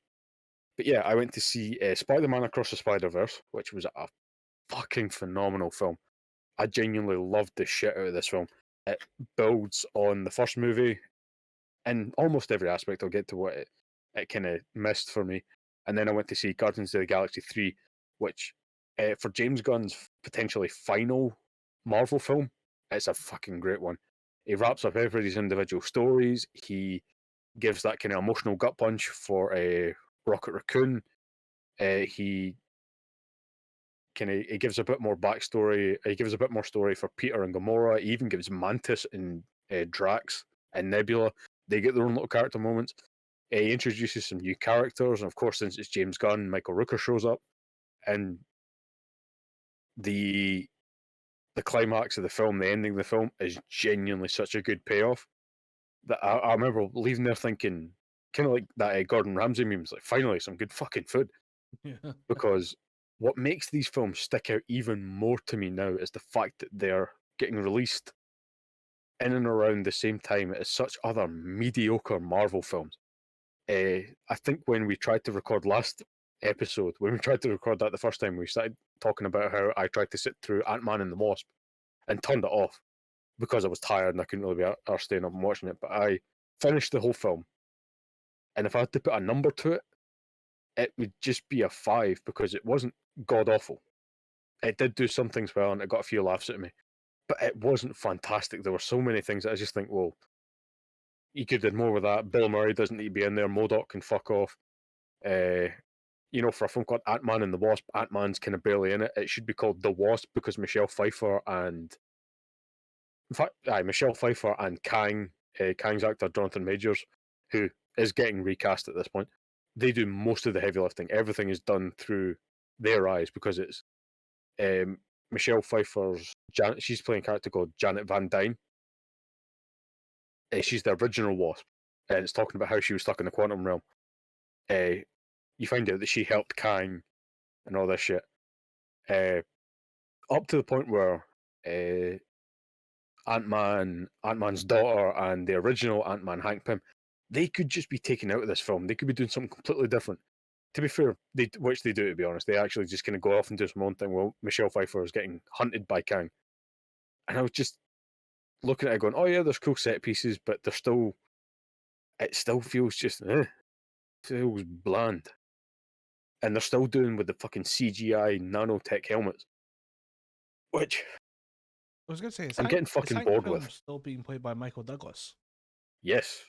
yeah, I went to see Spider-Man Across the Spider-Verse, which was a fucking phenomenal film. I genuinely loved the shit out of this film. It builds on the first movie in almost every aspect. I'll get to what it kind of missed for me. And then I went to see Guardians of the Galaxy 3, which, for James Gunn's potentially final Marvel film, it's a fucking great one. He wraps up everybody's individual stories. He gives that kind of emotional gut punch for Rocket Raccoon. He he gives a bit more backstory. He gives a bit more story for Peter and Gamora. He even gives Mantis and Drax and Nebula. They get their own little character moments. He introduces some new characters, and of course, since it's James Gunn, Michael Rooker shows up, and the climax of the film, the ending of the film, is genuinely such a good payoff that I remember leaving there thinking, kind of like that Gordon Ramsay memes, like finally some good fucking food. Yeah. Because what makes these films stick out even more to me now is the fact that they're getting released in and around the same time as such other mediocre Marvel films. I think when we tried to record last episode, when we tried to record that the first time, we started talking about how I tried to sit through Ant-Man and the Wasp and turned it off because I was tired and I couldn't really be arsed staying up and watching it. But I finished the whole film, and if I had to put a number to it, it would just be a 5 because it wasn't god awful. It did do some things well and it got a few laughs at me, but it wasn't fantastic. There were so many things that I just think, well, you could have done more with that. Bill Murray doesn't need to be in there. MODOK can fuck off. Uh, for a film called Ant-Man and the Wasp, Ant-Man's kind of barely in it. It should be called The Wasp because Michelle Pfeiffer and, in fact, Michelle Pfeiffer and Kang's actor Jonathan Majors, who is getting recast at this point, they do most of the heavy lifting. Everything is done through their eyes because it's Michelle Pfeiffer's she's playing a character called Janet Van Dyne. She's the original Wasp, and it's talking about how she was stuck in the quantum realm. You find out that she helped Kang and all this shit, up to the point where Ant-Man's daughter, and the original Ant-Man, Hank Pym, they could just be taken out of this film. They could be doing something completely different. To be fair, which they do, to be honest. They actually just kind of go off and do some own thing. Well, Michelle Pfeiffer is getting hunted by Kang. And I was just looking at it going, oh yeah, there's cool set pieces, but it still feels just, feels bland. And they're still doing with the fucking CGI nanotech helmets. Which I was going to say, I'm getting is fucking Hank bored Pym with. still being played by Michael Douglas? Yes.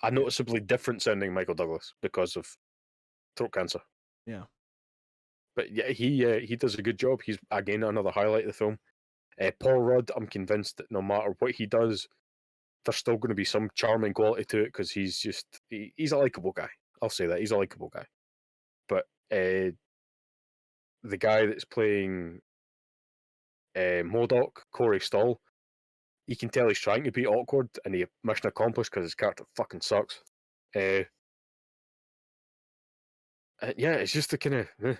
A noticeably different sounding Michael Douglas because of throat cancer. Yeah. But yeah, he does a good job. He's, again, another highlight of the film. Paul Rudd, I'm convinced that no matter what he does, there's still going to be some charming quality to it because he's a likable guy. I'll say that. He's a likable guy. But the guy that's playing MODOK, Corey Stoll, you can tell he's trying to be awkward, and he mission accomplished because his character fucking sucks. Yeah, it's just the kind of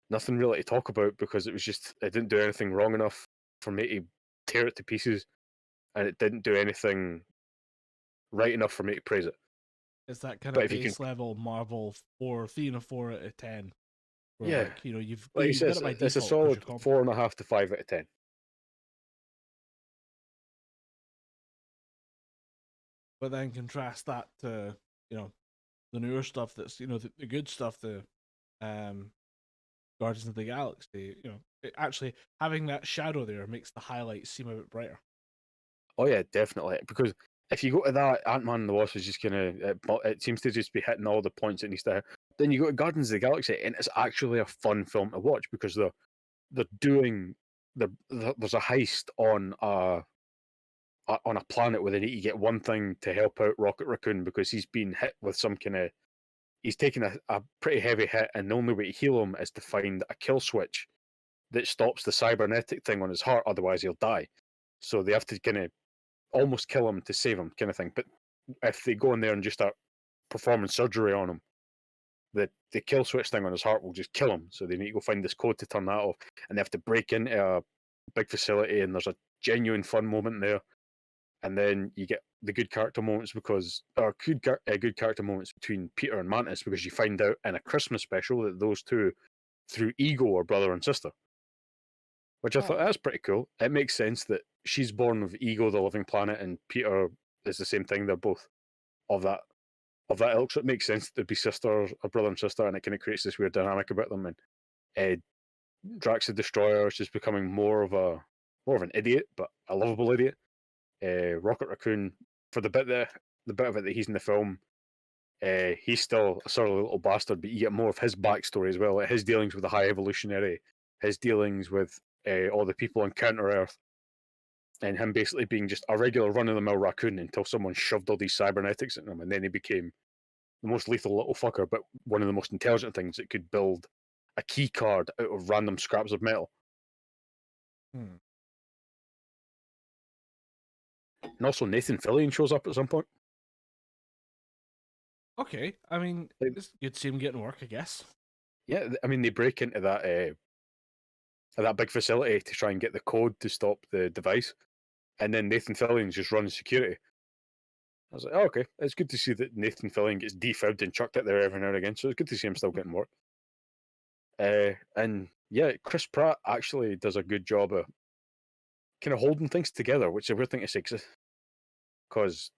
nothing really to talk about because it didn't do anything wrong enough for me to tear it to pieces, and it didn't do anything right enough for me to praise it. It's that kind But of if you can, base level Marvel 3 and a 4 out of 10. Where, yeah, like, you've like you got said, it by it's a default 'cause solid you're confident. 4.5 to 5 out of 10. But then contrast that to, the newer stuff that's, the good stuff, the Guardians of the Galaxy, actually having that shadow there makes the highlights seem a bit brighter. Oh yeah, definitely. Because if you go to that, Ant-Man and the Wasp is just it seems to just be hitting all the points it needs to hit. Then you go to Guardians of the Galaxy, and it's actually a fun film to watch because they're doing there's a heist on a planet where they need to get one thing to help out Rocket Raccoon because he's been hit with some kind of he's taken a pretty heavy hit, and the only way to heal him is to find a kill switch that stops the cybernetic thing on his heart, otherwise he'll die. So they have to kind of almost kill him to save him, kind of thing. But if they go in there and just start performing surgery on him, the kill switch thing on his heart will just kill him. So they need to go find this code to turn that off, and they have to break into a big facility, and there's a genuine fun moment there. And then you get the good character moments good character moments between Peter and Mantis, because you find out in a Christmas special that those two, through ego, are brother and sister. Which I thought that's pretty cool. It makes sense that she's born of Ego, the living planet, and Peter is the same thing. They're both of that ilk, so it makes sense to be sisters, a brother and sister, and it kind of creates this weird dynamic about them. And Drax the Destroyer is just becoming more of an idiot, but a lovable idiot. Rocket Raccoon, for the bit of it that he's in the film, he's still a surly little bastard, but you get more of his backstory as well, like his dealings with the High Evolutionary, his dealings with all the people on Counter Earth, and him basically being just a regular run-of-the-mill raccoon until someone shoved all these cybernetics in him, and then he became the most lethal little fucker, but one of the most intelligent things that could build a key card out of random scraps of metal. Hmm. And also Nathan Fillion shows up at some point. Okay, I mean, it's good to see him getting work, I guess. Yeah, I mean, they break into that big facility to try and get the code to stop the device, and then Nathan Fillion's just running security. I was like, oh, okay, it's good to see that Nathan Fillion gets defibbed and chucked out there every now and again, so it's good to see him still getting work. And yeah, Chris Pratt actually does a good job of kind of holding things together, which is a weird thing to say, because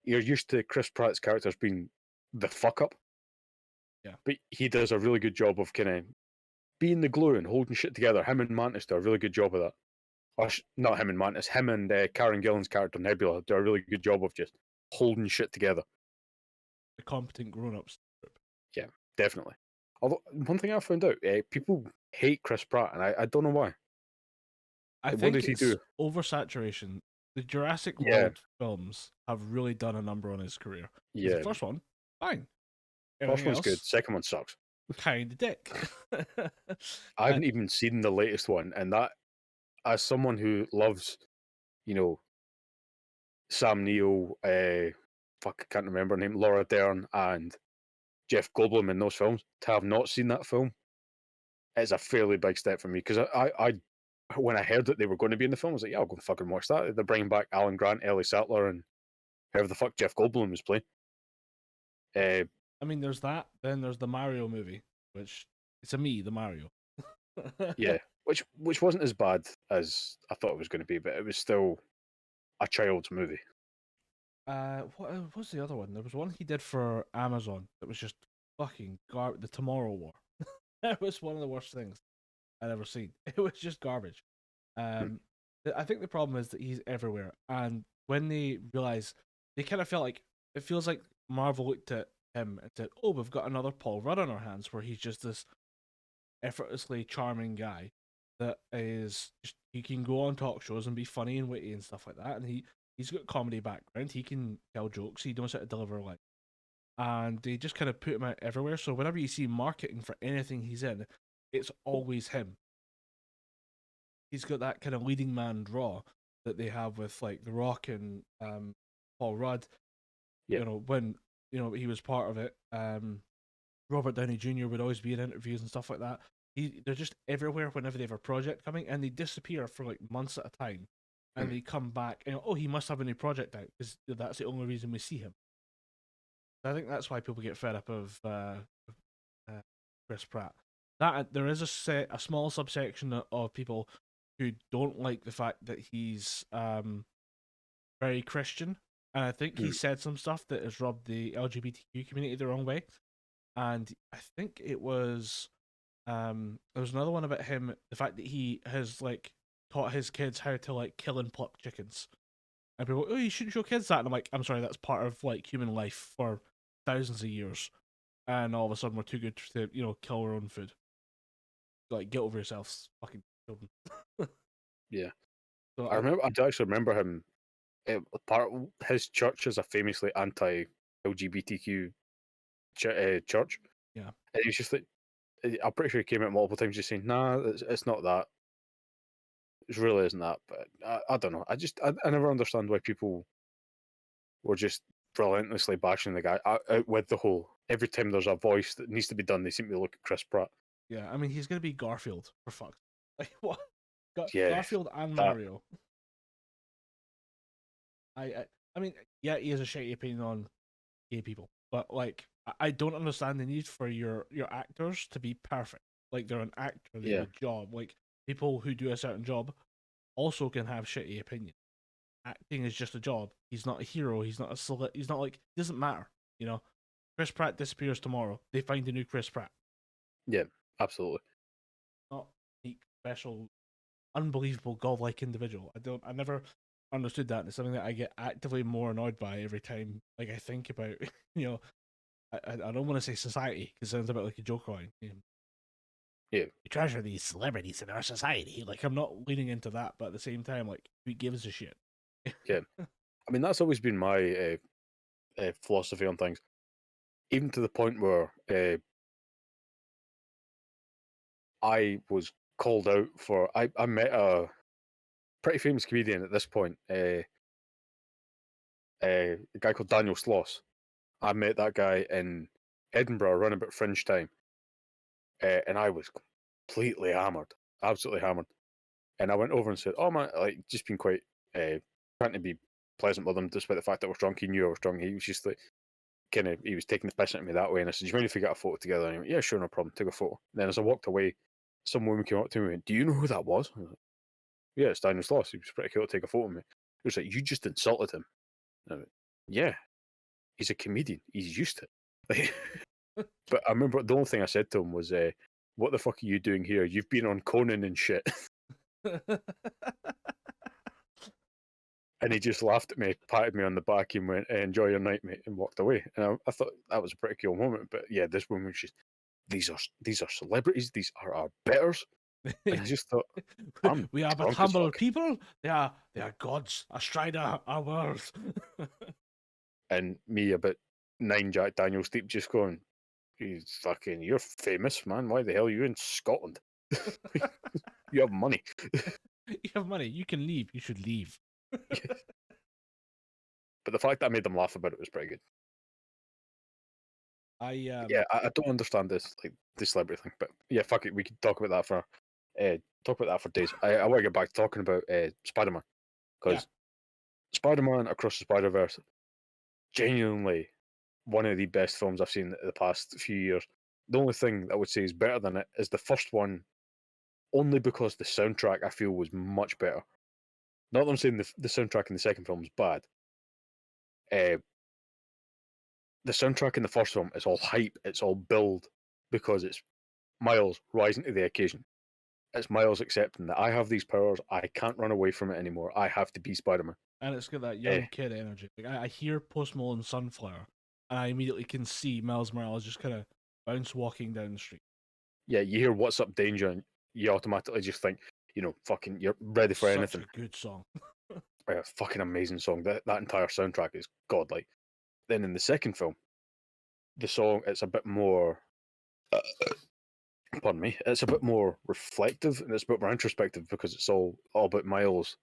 you're used to Chris Pratt's characters being the fuck up. Yeah. But he does a really good job of kind of being the glue and holding shit together. Him and Mantis do a really good job of that. Or not him and Mantis, him and Karen Gillan's character Nebula do a really good job of just holding shit together. The competent grown-ups. Yeah, definitely. Although, one thing I found out, people hate Chris Pratt, and I don't know why. I What think did he it's do? oversaturation. The Jurassic Yeah. World films have really done a number on his career. 'Cause Yeah, the first one, fine. first one's good, second one sucks. Kind of dick. I haven't even seen the latest one, and that, as someone who loves, Sam Neill, fuck, I can't remember her name, Laura Dern, and Jeff Goldblum in those films, to have not seen that film, it's a fairly big step for me, because I when I heard that they were going to be in the film, I was like, yeah, I'll go and fucking watch that. They're bringing back Alan Grant, Ellie Sattler, and whoever the fuck Jeff Goldblum was playing. I mean, there's that. Then there's the Mario movie, which it's the Mario. Yeah, which wasn't as bad as I thought it was going to be, but it was still a child's movie. What was the other one? There was one he did for Amazon that was just fucking the Tomorrow War. It was one of the worst things I'd ever seen. It was just garbage. I think the problem is that he's everywhere, and when they realize, they kind of felt like it feels like Marvel looked at him and said, "Oh, we've got another Paul Rudd on our hands, where he's just this effortlessly charming guy that is just, he can go on talk shows and be funny and witty and stuff like that, and he's got a comedy background, he can tell jokes, he knows how to deliver like." And they just kind of put him out everywhere. So whenever you see marketing for anything he's in, it's always him. He's got that kind of leading man draw that they have with like The Rock and Paul Rudd. Yeah. When he was part of it, Robert Downey Jr. would always be in interviews and stuff like that. They're just everywhere whenever they have a project coming, and they disappear for like months at a time, and they come back and he must have a new project out, because that's the only reason we see him. I think that's why people get fed up of Chris Pratt. That there is a small subsection of people who don't like the fact that he's very Christian, and I think he said some stuff that has rubbed the LGBTQ community the wrong way. And I think it was there was another one about him, the fact that he has like taught his kids how to like kill and pluck chickens. And people, oh, you shouldn't show kids that. And I'm like, I'm sorry, that's part of like human life for thousands of years. And all of a sudden we're too good to, kill our own food. Like, get over yourselves, fucking children. Yeah. So I actually remember him. His church is a famously anti-LGBTQ church. Yeah. And he was just like, I'm pretty sure he came out multiple times just saying, nah, it's not that. It really isn't that. But I don't know. I never understand why people were just relentlessly bashing the guy out with the whole, every time there's a voice that needs to be done, they seem to look at Chris Pratt. Yeah, I mean, he's gonna be Garfield for fuck's like what? Yeah, Garfield and that- Mario. I mean, yeah, he has a shitty opinion on gay people, but like, I don't understand the need for your actors to be perfect. Like, they're an actor, they have a job. Like, people who do a certain job also can have shitty opinions. Acting is just a job. He's not a hero. He's not a he's not like, it doesn't matter. You know, Chris Pratt disappears tomorrow. They find a new Chris Pratt. Yeah, absolutely. Not unique, special, unbelievable, godlike individual. I never understood that. And it's something that I get actively more annoyed by every time. Like, I think about, you know, I don't want to say society because it sounds a bit like a joke line. You know, Yeah. we treasure these celebrities in our society. Like, I'm not leaning into that, but at the same time, like, who gives a shit? Yeah. I mean, that's always been my philosophy on things. Even to the point where I was called out for. I met a pretty famous comedian at this point, a guy called Daniel Sloss. I met that guy in Edinburgh around about Fringe time, and I was completely hammered, absolutely hammered. And I went over and said, "Oh man, like just being quite trying to be pleasant with him, despite the fact that I was drunk. He knew I was drunk. He was just like." He was taking the piss at me that way, and I said, "Do you mind if we get a photo together?" And he went, "Yeah, sure, no problem." Took a photo. And then as I walked away, some woman came up to me and went, "Do you know who that was?" I was like, "Yeah, it's Daniel Sloss. He was pretty cool to take a photo of me." He was like, "You just insulted him." And I went, "Yeah, he's a comedian. He's used to it." But I remember the only thing I said to him was, "What the fuck are you doing here? You've been on Conan and shit." And he just laughed at me, patted me on the back, and went, "Enjoy your night, mate," and walked away. And I thought that was a pretty cool moment. But yeah, this woman was just, these are celebrities. These are our betters. And I just thought, I'm we are but drunk as humble fuck. people. They are gods astride our world. And me about 9 Jack Daniels deep, just going, you're famous, man. Why the hell are you in Scotland? You have money. You have money. You can leave. You should leave. But the fact that I made them laugh about it was pretty good. I don't understand this celebrity thing, but yeah, fuck it, we could talk about that for days. I want to get back to talking about Spider-Man, because Spider-Man Across the Spider-Verse, genuinely one of the best films I've seen in the past few years. The only thing I would say is better than it is the first one, only because the soundtrack I feel was much better. Not that I'm saying the soundtrack in the second film is bad. The soundtrack in the first film is all hype, it's all build, because it's Miles rising to the occasion. It's Miles accepting that I have these powers, I can't run away from it anymore, I have to be Spider-Man. and it's got that young kid energy. Like, I hear Post Malone Sunflower, and I immediately can see Miles Morales just kind of bounce walking down the street. Yeah, you hear "What's Up, Danger," and you automatically just think, fucking, you're ready for Such anything. a good song. Fucking amazing song. That entire soundtrack is godlike. Then in the second film, the song, it's a bit more. Pardon me. It's a bit more reflective and it's a bit more introspective, because it's all about Miles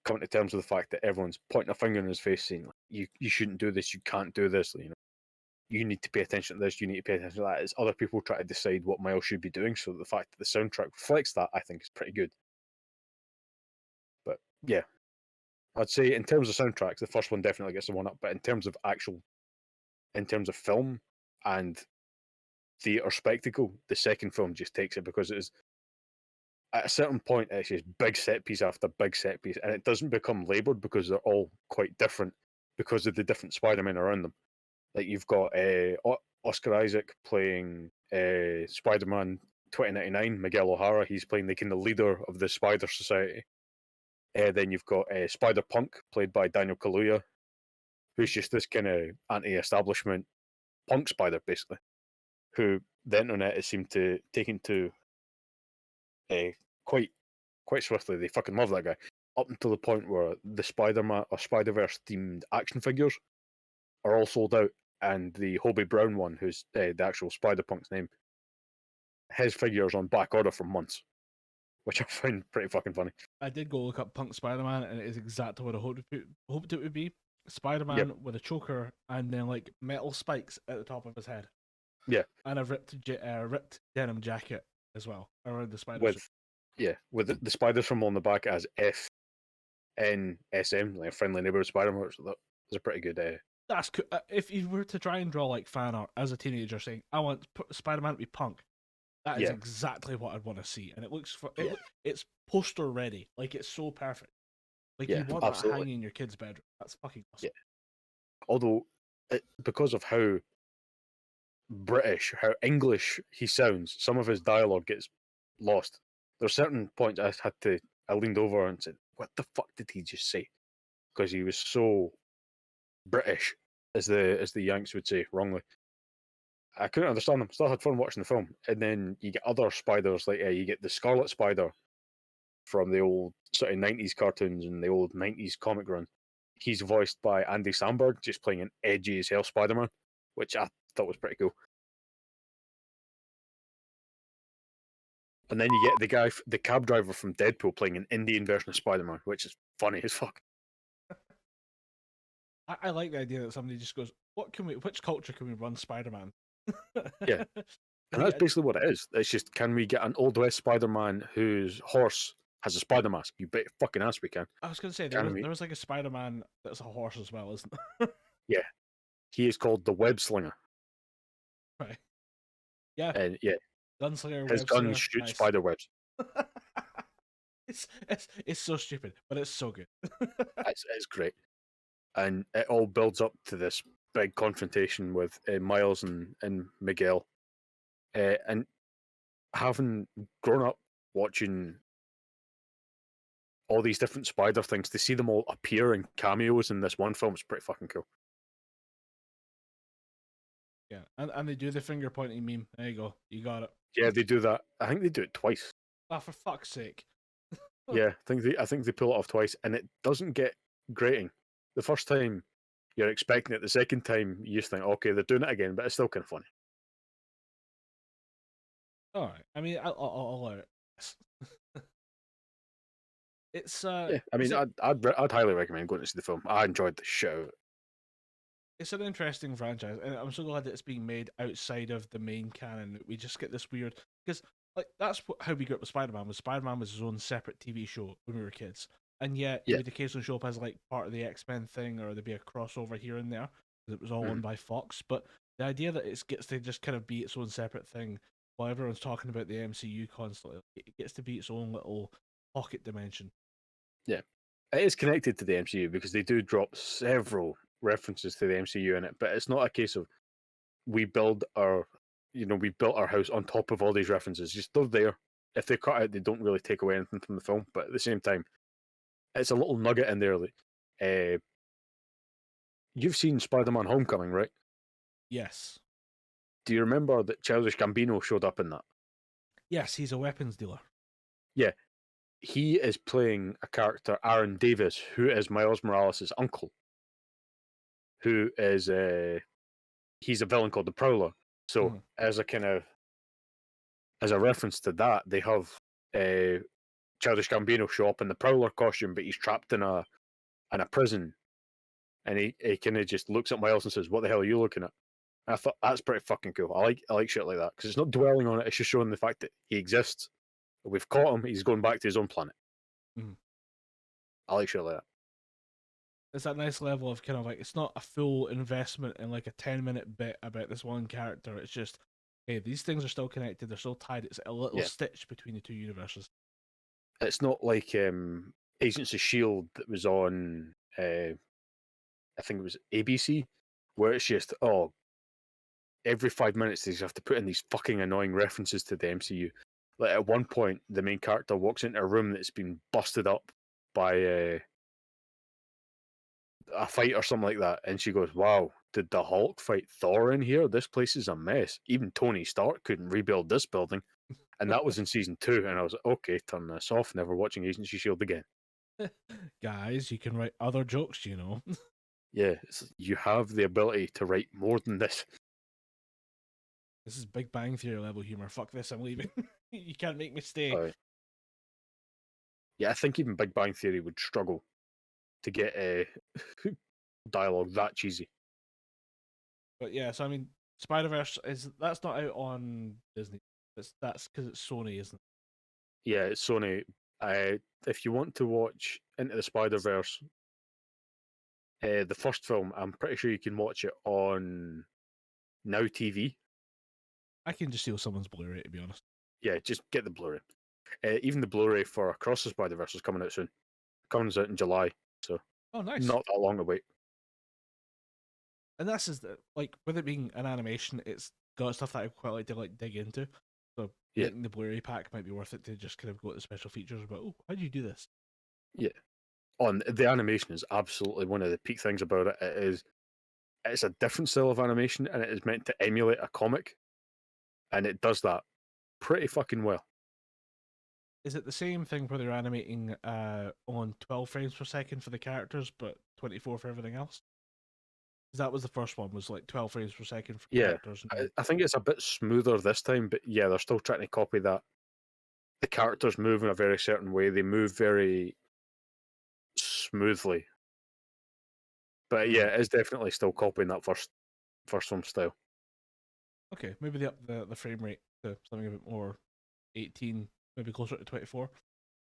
coming to terms with the fact that everyone's pointing a finger in his face, saying, "You shouldn't do this. You can't do this. You need to pay attention to this. You need to pay attention to that." It's other people try to decide what Miles should be doing. So the fact that the soundtrack reflects that, I think, is pretty good. But yeah, I'd say in terms of soundtracks, the first one definitely gets the one up. But in terms of film and theatre spectacle, the second film just takes it, because it is, at a certain point, it's just big set piece after big set piece, and it doesn't become laboured because they're all quite different because of the different Spider-Men around them. Like, you've got Oscar Isaac playing Spider-Man 2099, Miguel O'Hara. He's playing the kind of leader of the Spider Society. Then you've got Spider-Punk, played by Daniel Kaluuya, who's just this kind of anti-establishment punk spider, basically, who the internet has seemed to take into quite swiftly. They fucking love that guy, up until the point where the Spider-Man or Spider-Verse themed action figures are all sold out, and the Hobie Brown one, who's the actual Spider-Punk's name, his figure's on back order for months, which I find pretty fucking funny. I did go look up Punk Spider-Man, and it is exactly what I hoped it would be. Spider-Man Yep. with a choker and then like metal spikes at the top of his head. Yeah. And a ripped denim jacket as well around the spider With suit. with the spider symbol on the back as FNSM, like a friendly neighborhood Spider-Man. So that was a pretty good. That's cool. If you were to try and draw like fan art as a teenager saying, I want Spider-Man to be Punk, that is exactly what I'd want to see. And it looks it's poster ready. Like, it's so perfect. Like, you want that hanging in your kid's bedroom. That's fucking awesome. Yeah. Although, because of how British, how English he sounds, some of his dialogue gets lost. There are certain points I leaned over and said, "What the fuck did he just say?" Because he was so British, as the Yanks would say, wrongly. I couldn't understand them. Still had fun watching the film. And then you get other spiders, like you get the Scarlet Spider from the old sort of 90s cartoons and the old 90s comic run. He's voiced by Andy Samberg, just playing an edgy as hell Spider-Man, which I thought was pretty cool. And then you get the cab driver from Deadpool playing an Indian version of Spider-Man, which is funny as fuck. I like the idea that somebody just goes, which culture can we run Spider-Man? Yeah. And that's basically what it is. It's just, can we get an Old West Spider-Man whose horse has a spider mask? You bet fucking ass we can. I was going to say, there was like a Spider-Man that's a horse as well, isn't there? Yeah. He is called the Web Slinger. Right. Yeah. And yeah. Gunslinger, his guns shoot spider webs. It's so stupid, but it's so good. It's great. And it all builds up to this big confrontation with Miles and Miguel. And having grown up watching all these different spider things, to see them all appear in cameos in this one film is pretty fucking cool. Yeah, and they do the finger pointing meme. There you go. You got it. Yeah, they do that. I think they do it twice. Oh, for fuck's sake. Yeah, I think they pull it off twice, and it doesn't get grating. The first time you're expecting it, the second time you just think, okay, they're doing it again, but it's still kind of funny. All right. I mean, I'll allow it. It's yeah. I mean, I'd highly recommend going to see the film. I enjoyed the show. It's an interesting franchise, and I'm so glad that it's being made outside of the main canon. We just get this weird, because like that's how we grew up with Spider-Man. Spider-Man was his own separate TV show when we were kids, and yet it would occasionally show up as like part of the X-Men thing, or there'd be a crossover here and there because it was all owned by Fox. But the idea that it gets to just kind of be its own separate thing while everyone's talking about the MCU constantly, it gets to be its own little pocket dimension. Yeah, it is connected to the MCU because they do drop several references to the MCU in it, but it's not a case of we built our house on top of all these references. Just they're there. If they cut out, they don't really take away anything from the film. But at the same time, it's a little nugget in there. Like, you've seen Spider-Man: Homecoming, right? Yes. Do you remember that Childish Gambino showed up in that? Yes, he's a weapons dealer. Yeah. He is playing a character, Aaron Davis, who is Miles Morales' uncle, who is he's a villain called the Prowler. So as a reference to that, they have Childish Gambino show up in the Prowler costume, but he's trapped in a prison, and he kind of just looks at Miles and says, "What the hell are you looking at?" And I thought that's pretty fucking cool. I like shit like that because it's not dwelling on it; it's just showing the fact that he exists. We've caught him. He's going back to his own planet. I like shit like that. It's that nice level of kind of like, it's not a full investment in like a 10-minute bit about this one character. It's just, hey, these things are still connected. They're still tied. It's a little stitch between the two universes. It's not like Agents of S.H.I.E.L.D. that was on, I think it was ABC, where it's just, every 5 minutes they just have to put in these fucking annoying references to the MCU. Like at one point, the main character walks into a room that's been busted up by a fight or something like that, and she goes, "Wow, did the Hulk fight Thor in here? This place is a mess. Even Tony Stark couldn't rebuild this building." And that was in season 2, and I was like, okay, turn this off, never watching Agents of S.H.I.E.L.D. again. Guys, you can write other jokes, you know. Yeah, you have the ability to write more than this. This is Big Bang Theory level humor. Fuck this, I'm leaving. You can't make me stay. Yeah, I think even Big Bang Theory would struggle to get a dialogue that cheesy. But yeah, so I mean, Spider Verse that's not out on Disney. That's because it's Sony, isn't it? Yeah, it's Sony. If you want to watch Into the Spider Verse, the first film, I'm pretty sure you can watch it on Now TV. I can just steal someone's Blu-ray, to be honest. Yeah, just get the Blu-ray. Even the Blu-ray for Across the Spider Verse is coming out soon. Comes out in July, so Oh, nice. not that long to wait. And this is like with it being an animation, it's got stuff that I quite like to like dig into. So Yeah. getting the Blu-ray pack might be worth it to just kind of go to the special features about, oh, how do you do this? Yeah. On the animation is absolutely one of the peak things about it. It's a different style of animation, and it is meant to emulate a comic, and it does that pretty fucking well. Is it the same thing where they're animating on 12 frames per second for the characters, but 24 for everything else? Because that was the first one, was like 12 frames per second for characters. I think it's a bit smoother this time, but yeah, they're still trying to copy that. The characters move in a very certain way. They move very smoothly. But yeah, it's definitely still copying that first film style. Okay, maybe they up the frame rate to something a bit more 18, maybe closer to 24.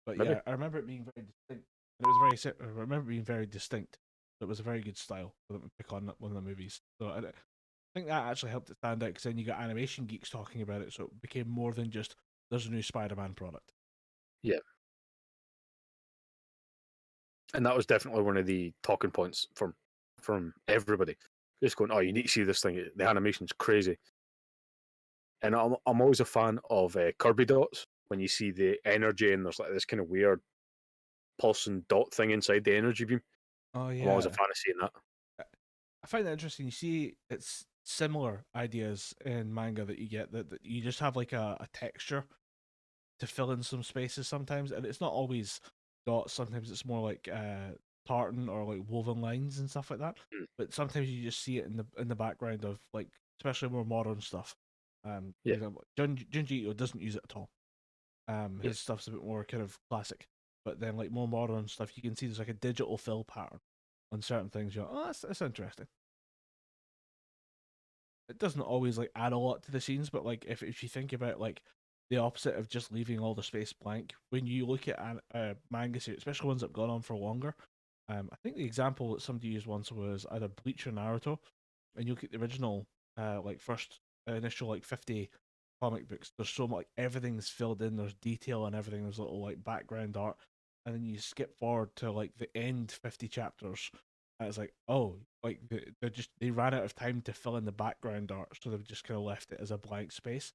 But Maybe. yeah, I remember it being very distinct. And it was I remember it being very distinct. It was a very good style for them to pick on one of the movies. So I think that actually helped it stand out because then you got animation geeks talking about it, so it became more than just there's a new Spider-Man product. Yeah. And that was definitely one of the talking points from everybody. Just going, oh, you need to see this thing. The animation's crazy. And I'm always a fan of Kirby dots when you see the energy and there's like this kind of weird pulsing dot thing inside the energy beam. Oh yeah, I'm always a fan of seeing that. I find that interesting. You see, it's similar ideas in manga that you get that you just have like a texture to fill in some spaces sometimes, and it's not always dots. Sometimes it's more like tartan or like woven lines and stuff like that. Mm. But sometimes you just see it in the background of like especially more modern stuff. For Yeah. example, Junji Ito doesn't use it at all. His stuff's a bit more kind of classic, but then like more modern stuff, you can see there's like a digital fill pattern on certain things. You're like, oh, that's interesting. It doesn't always like add a lot to the scenes, but like if you think about like the opposite of just leaving all the space blank, when you look at manga series, especially ones that have gone on for longer, I think the example that somebody used once was either Bleach or Naruto, and you look at the original like first initial like 50 comic books, there's so much, like everything's filled in, there's detail and everything, there's little like background art, and then you skip forward to like the end 50 chapters, and it's like, oh, like they ran out of time to fill in the background art, so they've just kind of left it as a blank space.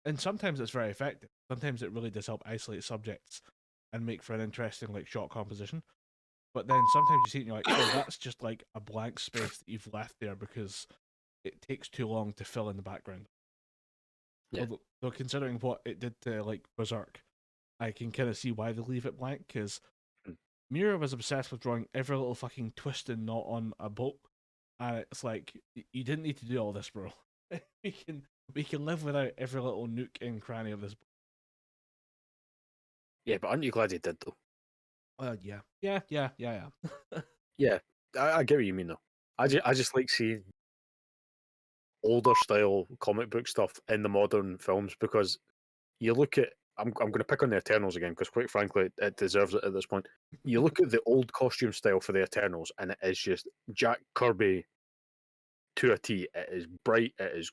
And sometimes it's very effective. Sometimes it really does help isolate subjects and make for an interesting like shot composition. But then sometimes you see it and you're like, oh, that's just like a blank space that you've left there because it takes too long to fill in the background. Yeah. Though considering what it did to like Berserk, I can kind of see why they leave it blank, because Miura was obsessed with drawing every little fucking twist and knot on a boat, and it's like you didn't need to do all this, bro. we can live without every little nook and cranny of this book. Yeah, but aren't you glad you did though? Yeah. Yeah, I get what you mean though. I just like seeing older style comic book stuff in the modern films, because you look at, I'm going to pick on the Eternals again because quite frankly it deserves it at this point. You look at the old costume style for the Eternals and it is just Jack Kirby to a T. It is bright, it is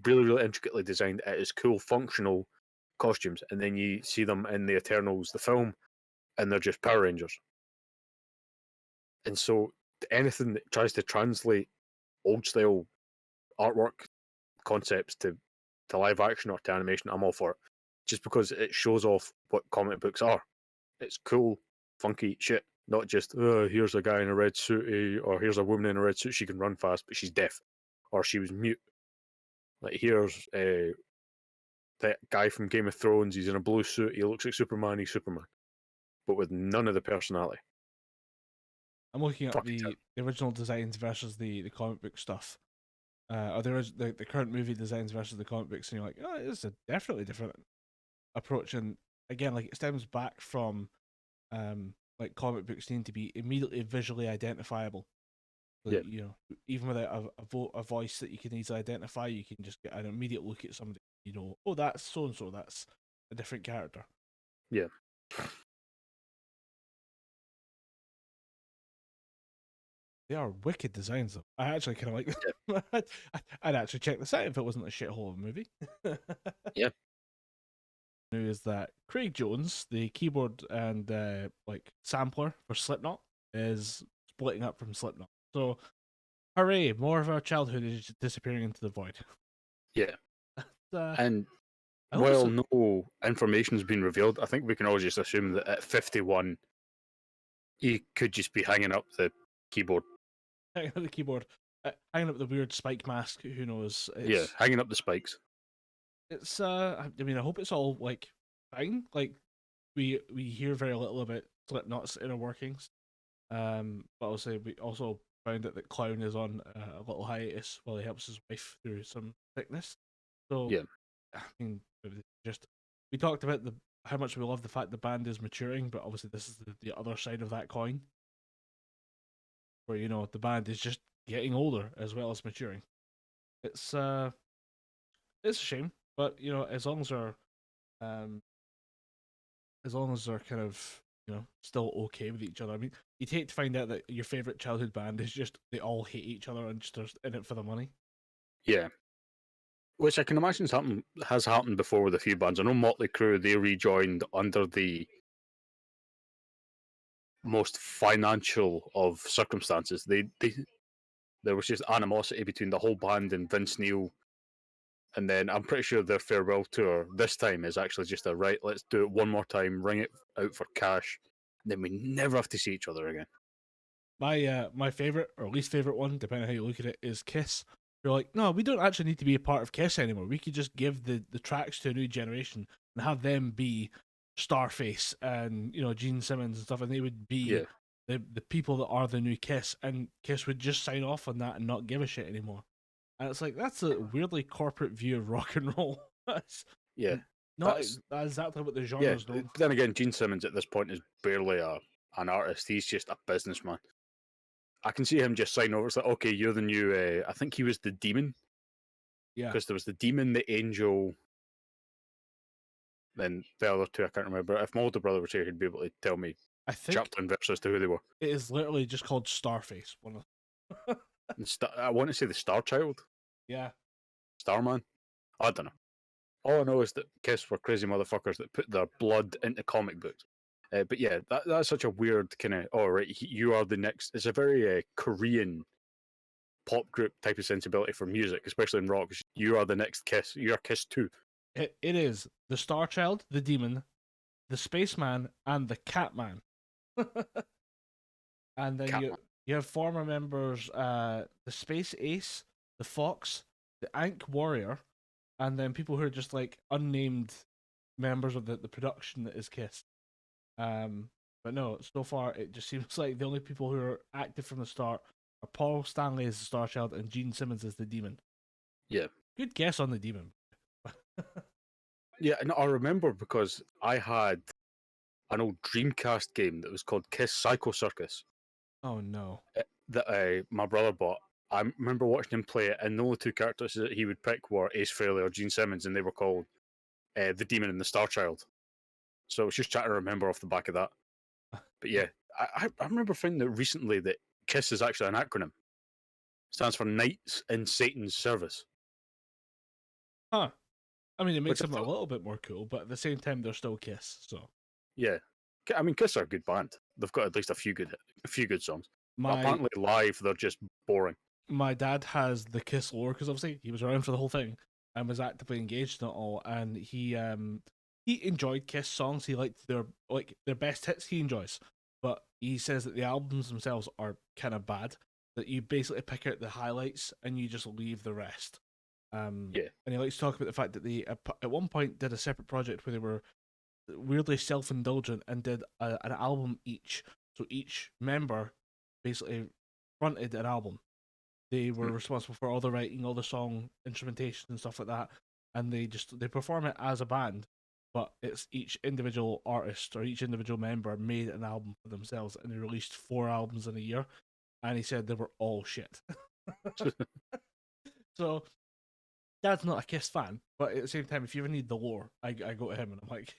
really, really intricately designed, it is cool, functional costumes, and then you see them in the Eternals, the film, and they're just Power Rangers. And so anything that tries to translate old style artwork concepts to live action or to animation, I'm all for it. Just because it shows off what comic books are. It's cool, funky shit. Not just, oh, here's a guy in a red suit, or here's a woman in a red suit, she can run fast, but she's deaf. Or she was mute. Like, here's that guy from Game of Thrones, he's in a blue suit, he looks like Superman, he's Superman. But with none of the personality. I'm looking up Fucking the original designs versus the comic book stuff. Or the current movie designs versus the comic books, and you're like, oh, it's a definitely different approach. And again, like it stems back from like comic books need to be immediately visually identifiable. So Yeah. that, you know, even without a voice that you can easily identify, you can just get an immediate look at somebody. You know, oh, that's so and so. That's a different character. Yeah. They are wicked designs, though. I actually kind of like them. I'd actually check this out if it wasn't a shithole of a movie. Yeah. News that Craig Jones, the keyboard and like sampler for Slipknot, is splitting up from Slipknot. So, hooray! More of our childhood is disappearing into the void. Yeah. And I hope while so- no information's been revealed, I think we can all just assume that at 51, he could just be hanging up the keyboard. hanging up the keyboard, hanging up the weird spike mask. Who knows? Yeah, hanging up the spikes. It's I mean, I hope it's all like fine. Like we hear very little about Slipknot's inner workings. But I'll say we also found out that Clown is on a little hiatus while he helps his wife through some sickness. So Yeah. I mean, just we talked about how much we love the fact the band is maturing, but obviously this is the other side of that coin, where you know the band is just getting older as well as maturing. It's a shame, but you know um as long as they're kind of still okay with each other. I mean, you'd hate to find out that your favorite childhood band is just they all hate each other and just are in it for the money. Yeah. Which I can imagine has happened before with a few bands. I know Motley Crue, they rejoined under the most financial of circumstances. There was just animosity between the whole band and Vince Neil. And then I'm pretty sure their farewell tour this time is actually just a right, let's do it one more time, ring it out for cash, and then we never have to see each other again. My favorite or least favorite one, depending on how you look at it, is Kiss. You're like, no, we don't actually need to be a part of Kiss anymore. We could just give the tracks to a new generation and have them be Starface and Gene Simmons and stuff, and they would be the people that are the new Kiss, and Kiss would just sign off on that and not give a shit anymore. And it's like that's a weirdly corporate view of rock and roll. That's that's exactly what the genre's known. But then again, Gene Simmons at this point is barely an artist. He's just a businessman. I can see him just sign over. It's like, okay, you're the new. I think he was the Demon. Yeah. Because there was the Demon, the Angel, then the other two I can't remember. If my older brother was here, he'd be able to tell me I think chapter and verse as to who they were. it is literally just called Starface. I want to say the Star Child. Yeah. Starman. I don't know. All I know is that Kiss were crazy motherfuckers that put their blood into comic books. But yeah, that's such a weird kind of. Oh right, you are the next. It's a very Korean pop group type of sensibility for music, especially in rock. You are the next Kiss. You are Kiss 2. It is the Star Child, the Demon, the Spaceman, and the Catman. And then you have former members, the Space Ace, the Fox, the Ankh Warrior, and then people who are just like unnamed members of the production that is Kiss. But no, so far it just seems like the only people who are active from the start are Paul Stanley as the Star Child and Gene Simmons as the Demon. Yeah. Good guess on the Demon. Yeah, and I remember because I had an old Dreamcast game that was called Kiss Psycho Circus. Oh no. That my brother bought. I remember watching him play it, and the only two characters that he would pick were Ace Frehley or Gene Simmons, and they were called the Demon and the Star Child. So it's just trying to remember off the back of that. But yeah, I remember finding that recently that KISS is actually an acronym. It stands for Knights in Satan's Service. Huh. I mean, it makes them a little bit more cool, but at the same time, they're still Kiss. So yeah, I mean, KISS are a good band. They've got at least a few good songs. Apparently, live they're just boring. My dad has the Kiss lore because obviously he was around for the whole thing and was actively engaged in it all. And he enjoyed Kiss songs. He liked their best hits. He enjoys, but he says that the albums themselves are kind of bad. That you basically pick out the highlights and you just leave the rest. And he likes to talk about the fact that they at one point did a separate project where they were weirdly self-indulgent and did an album each. So each member basically fronted an album. They were responsible for all the writing, all the song instrumentation and stuff like that, and they perform it as a band, but it's each individual artist or each individual member made an album for themselves, and they released 4 albums in a year, and he said they were all shit. So Dad's not a Kiss fan, but at the same time, if you ever need the lore, I go to him and I'm like,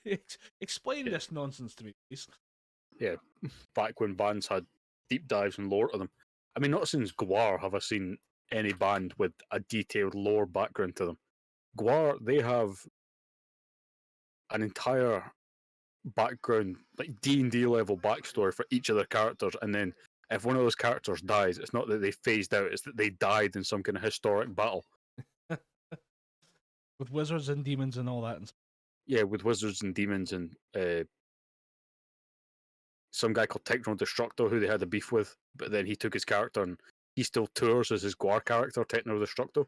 explain this nonsense to me, please. Yeah, back when bands had deep dives and lore to them. I mean, not since Gwar have I seen any band with a detailed lore background to them. Gwar, they have an entire background, like D&D level backstory for each of their characters, and then if one of those characters dies, it's not that they phased out, it's that they died in some kind of historic battle. With wizards and demons and all that. Yeah, with wizards and demons and some guy called Techno Destructo who they had a beef with, but then he took his character and he still tours as his Gwar character, Techno Destructo.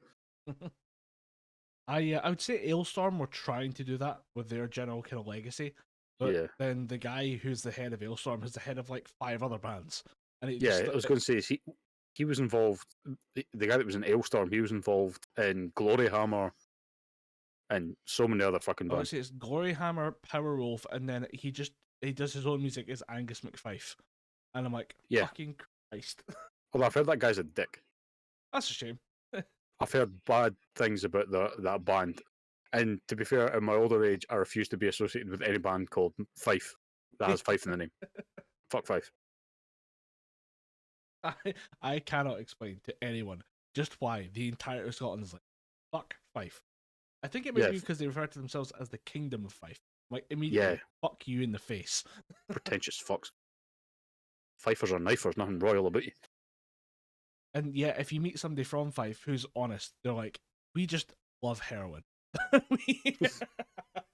I would say Ailstorm were trying to do that with their general kind of legacy, but then the guy who's the head of Ailstorm is the head of like 5 other bands, and I was going to say he was involved. The guy that was in Ailstorm, he was involved in Glory Hammer and so many other fucking bands. Obviously, it's Glory Hammer, Power Wolf, and then he does his own music as Angus McFife, and I'm like, fucking Christ. Although I've heard that guy's a dick. That's a shame. I've heard bad things about that band, and to be fair, in my older age, I refuse to be associated with any band called Fife that has Fife in the name. Fuck Fife. I cannot explain to anyone just why the entire Scotland is like, fuck Fife. I think it may be because they refer to themselves as the Kingdom of Fife. Like, immediately, fuck you in the face. Pretentious fucks. Fifers are knifers, nothing royal about you. And yeah, if you meet somebody from Fife who's honest, they're like, we just love heroin.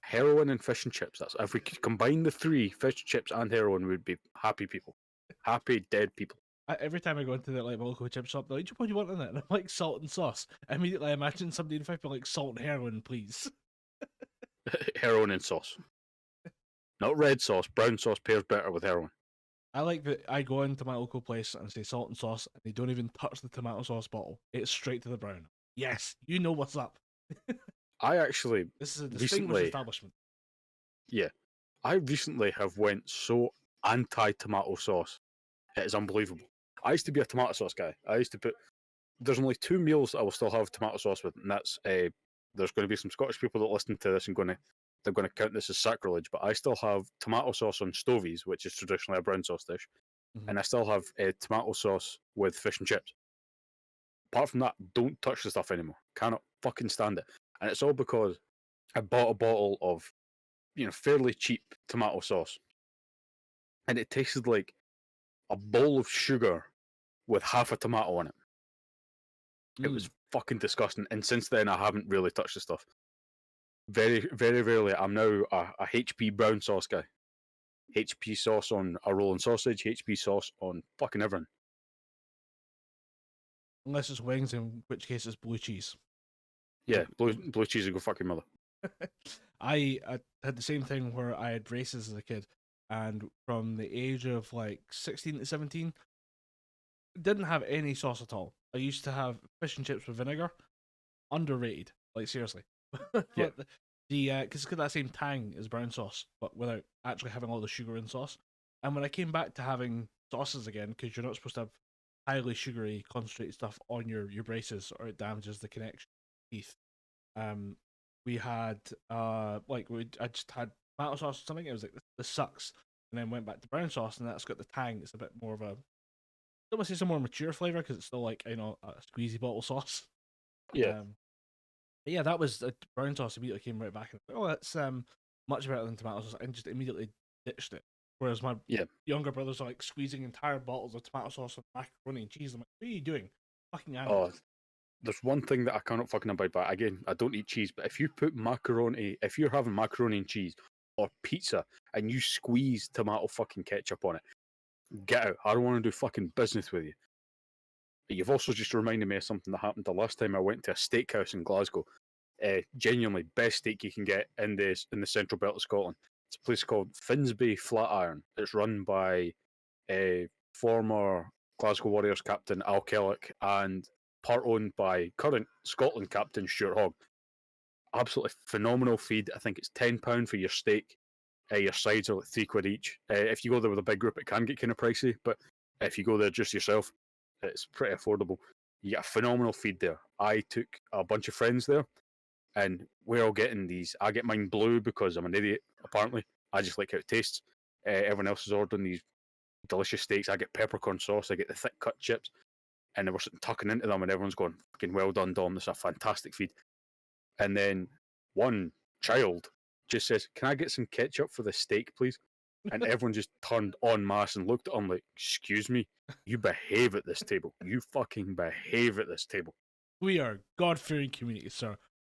Heroin and fish and chips. That's if we could combine the 3, fish, chips, and heroin, we'd be happy people. Happy dead people. Every time I go into the local chip shop, they're like, what do you want in it? And I'm like, salt and sauce. Immediately I imagine somebody in Fife being like, salt and heroin, please. Heroin and sauce. Not red sauce. Brown sauce pairs better with heroin. I like that I go into my local place and say salt and sauce, and they don't even touch the tomato sauce bottle. It's straight to the brown. Yes, you know what's up. I actually this is a distinguished establishment. Yeah, I recently have went so anti-tomato sauce. It is unbelievable. I used to be a tomato sauce guy. I used to put. There's only 2 meals I will still have tomato sauce with, and that's there's going to be some Scottish people that listen to this and they're going to count this as sacrilege, but I still have tomato sauce on stovies, which is traditionally a brown sauce dish, and I still have tomato sauce with fish and chips. Apart from that, don't touch the stuff anymore. Cannot fucking stand it. And it's all because I bought a bottle of, fairly cheap tomato sauce, and it tasted like a bowl of sugar with half a tomato in it. It was fucking disgusting, and since then I haven't really touched the stuff. Very, very rarely. I'm now a HP brown sauce guy. HP sauce on a rolling sausage, HP sauce on fucking everything. Unless it's wings, in which case it's blue cheese. Yeah, blue cheese will go fucking mother. I had the same thing where I had braces as a kid, and from the age of like 16 to 17, didn't have any sauce at all. I used to have fish and chips with vinegar. Underrated, like seriously. Yeah. Because it's got that same tang as brown sauce, but without actually having all the sugar in sauce. And when I came back to having sauces again, because you're not supposed to have highly sugary concentrated stuff on your braces, or it damages the connection teeth. We had I just had tomato sauce or something. It was like, this sucks, and then went back to brown sauce, and that's got the tang. It's a bit more of a, I don't want to say some more mature flavor because it's still like a squeezy bottle sauce. Yeah. But yeah, that was brown sauce. Immediately came right back and that's much better than tomato sauce, and just immediately ditched it. Whereas my younger brothers are like squeezing entire bottles of tomato sauce and macaroni and cheese. I'm like, what are you doing? Fucking animals. Oh, there's one thing that I cannot fucking abide by. Again, I don't eat cheese, but if you put if you're having macaroni and cheese or pizza and you squeeze tomato fucking ketchup on it, get out. I don't want to do fucking business with you. But you've also just reminded me of something that happened the last time I went to a steakhouse in Glasgow. Genuinely best steak you can get in the central belt of Scotland. It's a place called Finsbury Flatiron. It's run by a former Glasgow Warriors captain Al Kellock, and part owned by current Scotland captain Stuart Hogg. Absolutely phenomenal feed. I think it's £10 for your steak. Your sides are like £3 each. If you go there with a big group, it can get kind of pricey, but if you go there just yourself, it's pretty affordable. You get a phenomenal feed there. I took a bunch of friends there, and we're all getting these. I get mine blue because I'm an idiot, apparently. I just like how it tastes. Everyone else is ordering these delicious steaks. I get peppercorn sauce. I get the thick cut chips, and they were sitting tucking into them, and everyone's going, fucking well done, Dom. This is a fantastic feed. And then one child just says, "Can I get some ketchup for the steak, please?" And everyone just turned en masse and looked at him like, "Excuse me, you behave at this table. You fucking behave at this table." We are a God-fearing community, sir.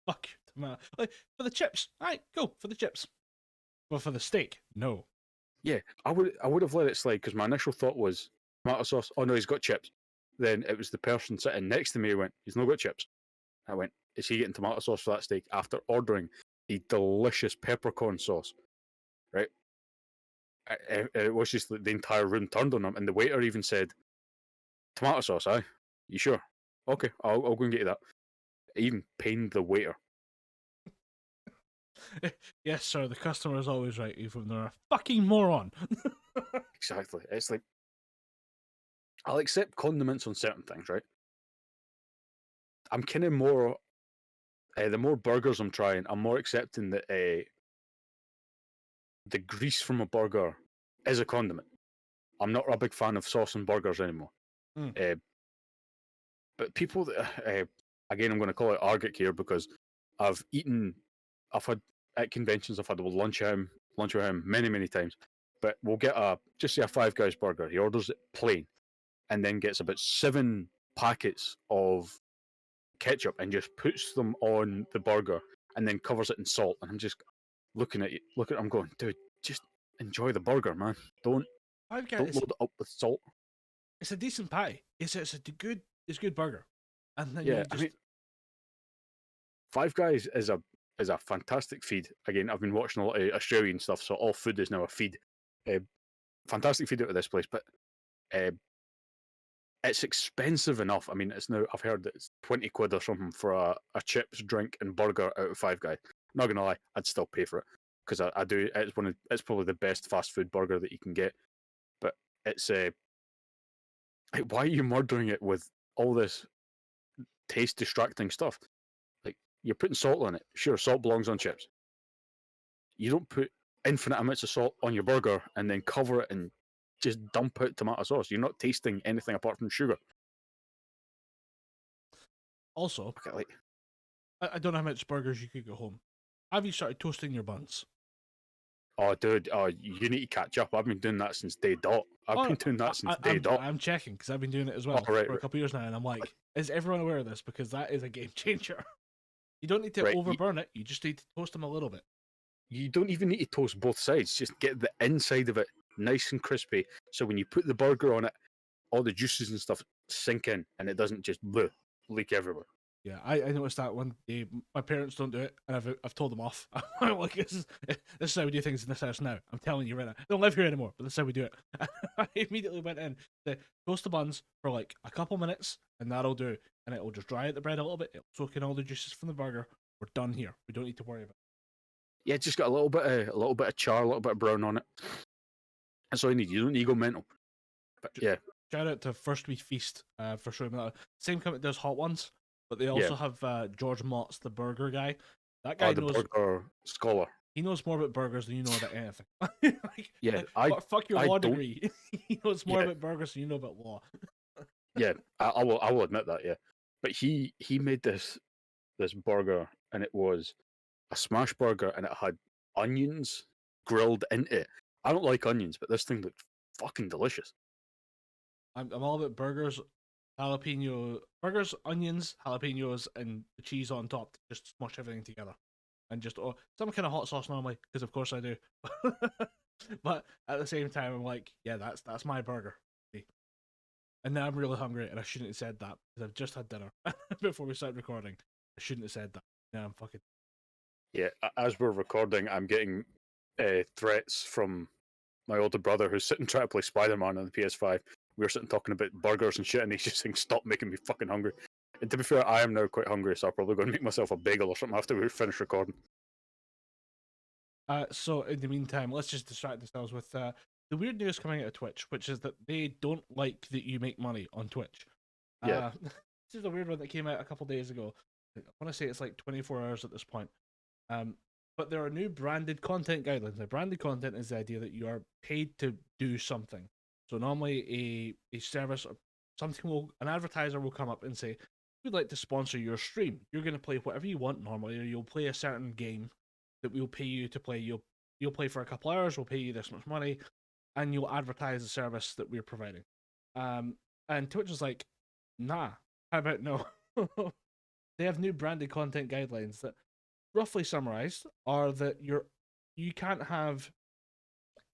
Fuck you, tomato. Like, for the chips, alright, go for the chips. But for the steak, no. Yeah, I would have let it slide because my initial thought was tomato sauce. Oh no, he's got chips. Then it was the person sitting next to me who went, "He's not got chips." I went, "Is he getting tomato sauce for that steak?" After ordering the delicious peppercorn sauce, right? It was just like the entire room turned on him, and the waiter even said, "Tomato sauce, aye? You sure? Okay, I'll go and get you that." It even pained the waiter. Yes, sir, the customer is always right, even though they're a fucking moron. Exactly. It's like, I'll accept condiments on certain things, right? I'm kind of more, the more burgers I'm trying, I'm more accepting that the grease from a burger is a condiment. I'm not a big fan of sauce and burgers anymore. Mm. But people that, again, I'm going to call it argot here because I've had at conventions, I've had lunch with him many, many times. But we'll get just say a Five Guys burger. He orders it plain and then gets about 7 packets of ketchup and just puts them on the burger and then covers it in salt. And I'm just looking at I'm going, dude, just enjoy the burger, man. Don't Five load Guys, it up with salt. it's a decent pie. It's a good burger. And then Yeah, you just... I mean, Five Guys is a fantastic feed. Again, I've been watching a lot of Australian stuff, so all food is now a feed. Fantastic feed out of this place, but it's expensive enough. I mean, it's now, I've heard that it's £20 or something for a chips, drink, and burger out of Five Guys. Not gonna lie, I'd still pay for it because I do. It's probably the best fast food burger that you can get. But it's like, why are you murdering it with all this taste distracting stuff? Like, you're putting salt on it. Sure, salt belongs on chips. You don't put infinite amounts of salt on your burger and then cover it and just dump out tomato sauce. You're not tasting anything apart from sugar. Also, Okay, like, I don't know how much burgers you could go home. Have you started toasting your buns? oh, dude, you need to catch up. I've been doing that since day dot. I've been doing that since day dot. I'm checking because I've been doing it as well right, for a couple of years now, and I'm like, is everyone aware of this? Because that is a game changer. You don't need to Right, overburn it. You just need to toast them a little bit. You don't even need to toast both sides. Just get the inside of it nice and crispy. So when you put the burger on it, all the juices and stuff sink in, and it doesn't just leak everywhere. Yeah, I noticed that one day. My parents don't do it, and I've told them off. I'm like, this is how we do things in this house now. I'm telling you right now. I don't live here anymore, but this is how we do it. I immediately went in to toast the buns for like a couple minutes, and that'll do. And it'll just dry out the bread a little bit. It'll soak in all the juices from the burger. We're done here. We don't need to worry about it. Yeah, just got a little bit of char, a little bit of brown on it. That's all you need. You don't need to go mental. But yeah, Shout out to First We Feast for showing me that. Same company does hot ones, but they also have George Mott's, the burger guy. That guy the knows. burger scholar. He knows more about burgers than you know about anything. Like, Yeah, fuck your I law don't- degree. He knows more about burgers than you know about law. Yeah, I will admit that. Yeah, but he made this burger, and it was a smash burger, and it had onions grilled into it. I don't like onions, but this thing looked fucking delicious. I'm all about burgers, burgers, onions, jalapenos, and the cheese on top to just smush everything together. And just some kind of hot sauce normally, because of course I do. But at the same time, I'm like, yeah, that's my burger. And now I'm really hungry, and I shouldn't have said that because I've just had dinner before we started recording. I shouldn't have said that. Now I'm fucking. Yeah, as we're recording, I'm getting threats from my older brother who's sitting trying to play Spider-Man on the PS5 we were sitting talking about burgers and shit, and he's just saying, "Stop making me fucking hungry." And to be fair, I am now quite hungry, so I'm probably going to make myself a bagel or something after we finish recording. So in the meantime, let's just distract ourselves with the weird news coming out of Twitch, which is that they don't like that you make money on Twitch. Yeah. This is a weird one that came out a couple days ago. I want to say it's like 24 hours at this point. But there are new branded content guidelines. Now, branded content is the idea that you are paid to do something. So normally a service or an advertiser will come up and say, we'd like to sponsor your stream. You're going to play whatever you want normally, or you'll play a certain game that we'll pay you to play. You'll play for a couple hours, we'll pay you this much money, and you'll advertise the service that we're providing. And Twitch is like, nah, how about no? They have new branded content guidelines that, roughly summarized, are that you can't have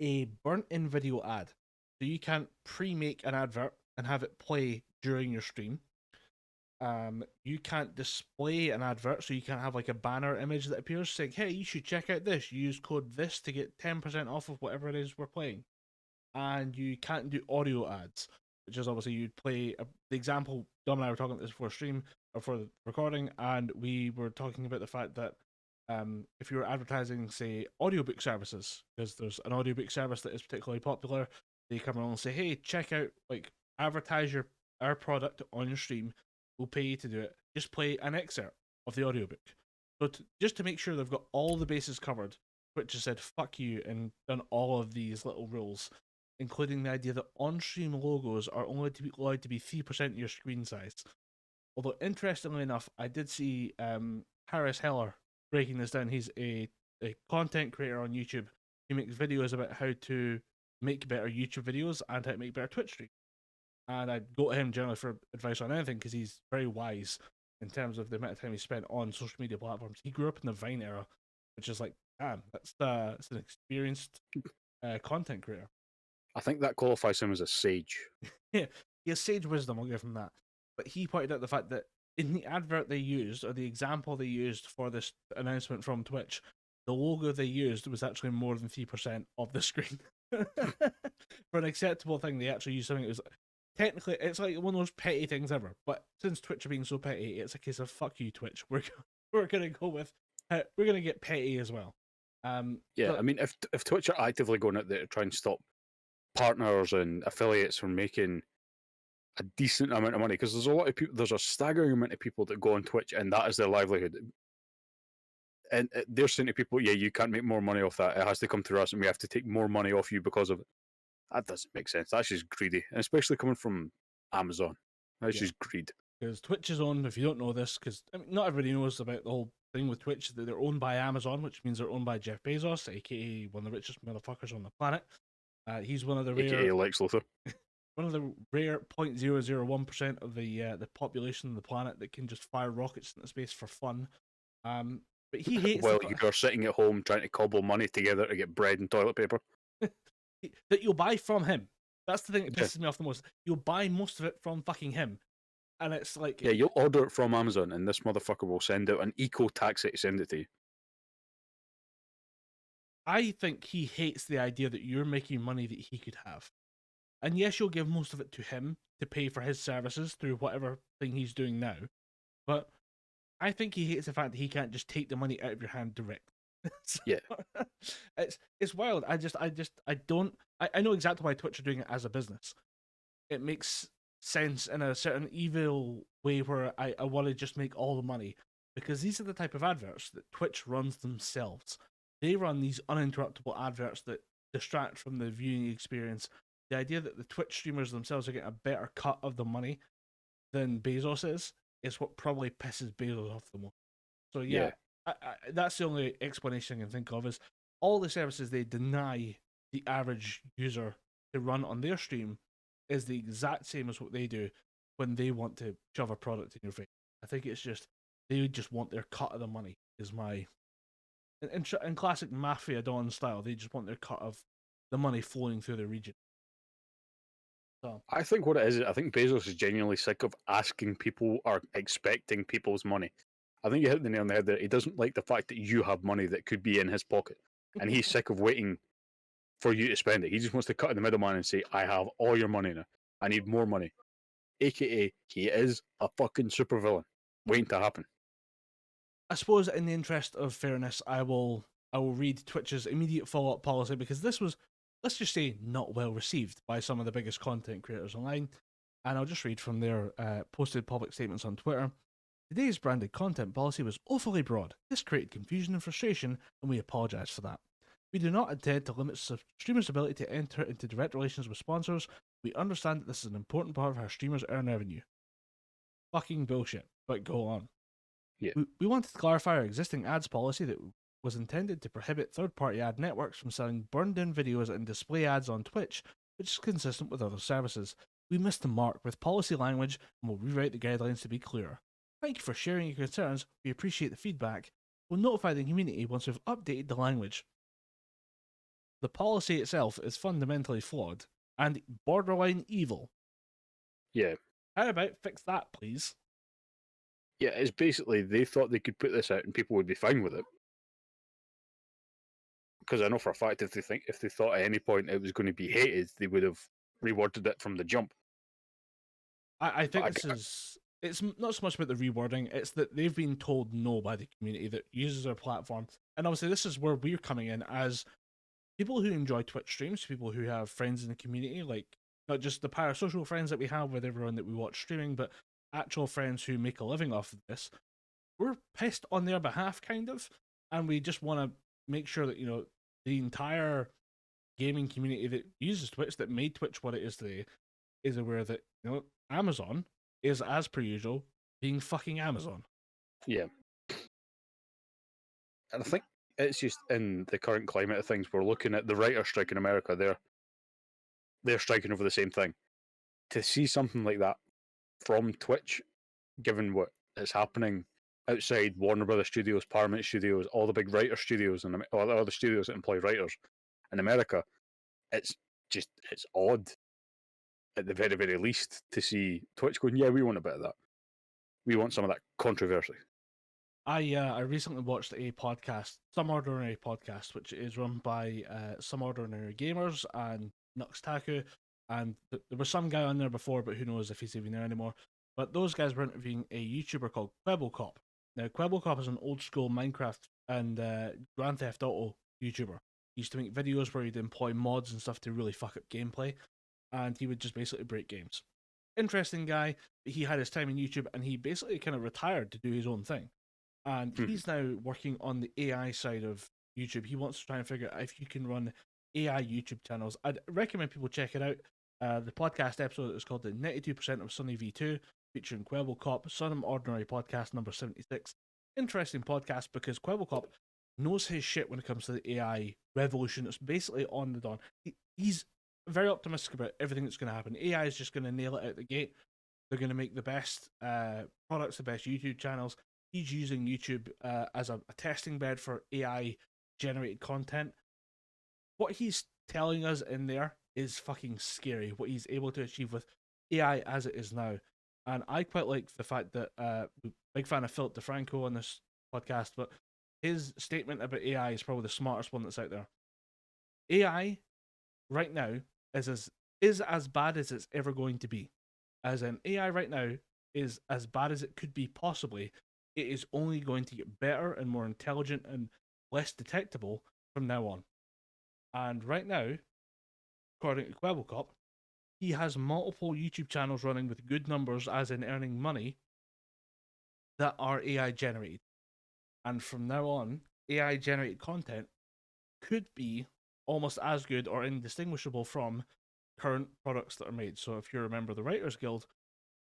a burnt-in video ad. So you can't pre-make an advert and have it play during your stream. You can't display an advert, so you can't have like a banner image that appears saying, hey, you should check out this. Use code this to get 10% off of whatever it is we're playing. And you can't do audio ads, which is obviously you'd play the example. Dom and I were talking about this before stream or for the recording, and we were talking about the fact that if you were advertising, say, audiobook services, because there's an audiobook service that is particularly popular, they come along and say, hey, check out, like, advertise our product on your stream. We'll pay you to do it. Just play an excerpt of the audiobook. So just to make sure they've got all the bases covered, Twitch has said fuck you and done all of these little rules, including the idea that on-stream logos are only allowed to be 3% of your screen size. Although, interestingly enough, I did see Harris Heller breaking this down. He's a content creator on YouTube. He makes videos about how to make better YouTube videos and how to make better Twitch streams. And I'd go to him generally for advice on anything because he's very wise in terms of the amount of time he spent on social media platforms. He grew up in the Vine era, which is like, damn, that's an experienced content creator. I think that qualifies him as a sage. Yeah, he has sage wisdom, I'll give him that. But he pointed out the fact that in the advert they used, or the example they used for this announcement from Twitch, the logo they used was actually more than 3% of the screen. For an acceptable thing, they actually used something that was technically, it's like one of those petty things ever. But since Twitch are being so petty, it's a case of fuck you, Twitch. We're gonna go with we're gonna get petty as well. Yeah, I mean, if Twitch are actively going out there to try and stop partners and affiliates from making a decent amount of money, because there's a lot of people, there's a staggering amount of people that go on Twitch and that is their livelihood. And they're saying to people, yeah, you can't make more money off that. It has to come through us and we have to take more money off you because of it. That doesn't make sense. That's just greedy. And especially coming from Amazon. That's just greed. Because Twitch is owned, if you don't know this, because I mean, not everybody knows about the whole thing with Twitch, that they're owned by Amazon, which means they're owned by Jeff Bezos, aka one of the richest motherfuckers on the planet. He's one of the rare, AKA Lex Luthor. one of the rare 0.001% of the population of the planet that can just fire rockets into space for fun. But he hates While you're sitting at home trying to cobble money together to get bread and toilet paper. that you'll buy from him. That's the thing that pisses me off the most. You'll buy most of it from fucking him. And it's like... Yeah, you'll order it from Amazon and this motherfucker will send out an eco-taxi to send it to you. I think he hates the idea that you're making money that he could have. And yes, you'll give most of it to him to pay for his services through whatever thing he's doing now. But I think he hates the fact that he can't just take the money out of your hand direct. So, yeah. It's wild. I know exactly why Twitch are doing it as a business. It makes sense in a certain evil way where I want to just make all the money, because these are the type of adverts that Twitch runs themselves. They run these uninterruptible adverts that distract from the viewing experience. The idea that the Twitch streamers themselves are getting a better cut of the money than Bezos is what probably pisses Bezos off the most. So yeah. That's the only explanation I can think of, is all the services they deny the average user to run on their stream is the exact same as what they do when they want to shove a product in your face. I think it's just, they just want their cut of the money, is my... In classic Mafia Don style, they just want their cut of the money flowing through the region. So I think what it is, I think Bezos is genuinely sick of asking people or expecting people's money. I think you hit the nail on the head there. He doesn't like the fact that you have money that could be in his pocket. And he's sick of waiting for you to spend it. He just wants to cut in the middleman and say, I have all your money now. I need more money. AKA, he is a fucking supervillain waiting to happen. I suppose in the interest of fairness, I will read Twitch's immediate follow-up policy, because this was, let's just say, not well received by some of the biggest content creators online. And I'll just read from their posted public statements on Twitter. Today's branded content policy was awfully broad. This created confusion and frustration, and we apologise for that. We do not intend to limit streamers' ability to enter into direct relations with sponsors. We understand that this is an important part of how streamers earn revenue. Fucking bullshit, but go on. Yeah. We wanted to clarify our existing ads policy that was intended to prohibit third-party ad networks from selling burned-in videos and display ads on Twitch, which is consistent with other services. We missed the mark with policy language and will rewrite the guidelines to be clearer. Thank you for sharing your concerns. We appreciate the feedback. We'll notify the community once we've updated the language. The policy itself is fundamentally flawed and borderline evil. Yeah. How about fix that, please? Yeah, it's basically they thought they could put this out and people would be fine with it. Because I know for a fact if they thought at any point it was going to be hated, they would have reworded it from the jump. I think it's not so much about the rewording, it's that they've been told no by the community that uses their platform. And obviously this is where we're coming in as people who enjoy Twitch streams, people who have friends in the community, like not just the parasocial friends that we have with everyone that we watch streaming, but actual friends who make a living off of this. We're pissed on their behalf, kind of, and we just want to make sure that, you know, the entire gaming community that uses Twitch, that made Twitch what it is today, is aware that, you know, Amazon is, as per usual, being fucking Amazon. Yeah. And I think it's just in the current climate of things, we're looking at the writer's strike in America. They're striking over the same thing. To see something like that from Twitch, given what is happening outside Warner Brothers Studios, Paramount Studios, all the big writer studios, and all the studios that employ writers in America, it's odd at the very, very least to see Twitch going, yeah, we want a bit of that. We want some of that controversy. I recently watched a podcast, Some Ordinary Podcast, which is run by Some Ordinary Gamers and Nux Taku, and there was some guy on there before, but who knows if he's even there anymore. But those guys were interviewing a YouTuber called Quebblecop. Now, Quebblecop is an old school Minecraft and Grand Theft Auto YouTuber. He used to make videos where he'd employ mods and stuff to really fuck up gameplay, and he would just basically break games. Interesting guy, but he had his time in YouTube, and he basically kind of retired to do his own thing. And he's now working on the AI side of YouTube. He wants to try and figure out if you can run AI YouTube channels. I'd recommend people check it out. The podcast episode is called the 92% of Sunny V2, featuring Quebblecop, Some Ordinary Podcast number 76. Interesting podcast because Quebblecop knows his shit when it comes to the AI revolution. It's basically on the dawn. He's very optimistic about everything that's going to happen. AI is just going to nail it out the gate. They're going to make the best products, the best YouTube channels. He's using YouTube as a testing bed for AI generated content. What he's telling us in there is fucking scary, what he's able to achieve with AI as it is now. And I quite like the fact that big fan of Philip DeFranco on this podcast, but his statement about AI is probably the smartest one that's out there. AI right now is as bad as it's ever going to be. As in, AI right now is as bad as it could be possibly. It is only going to get better and more intelligent and less detectable from now on. And right now, according to Quebblecop, he has multiple YouTube channels running with good numbers, as in earning money, that are AI generated. And from now on, AI generated content could be almost as good or indistinguishable from current products that are made. So if you're a member of the Writers Guild,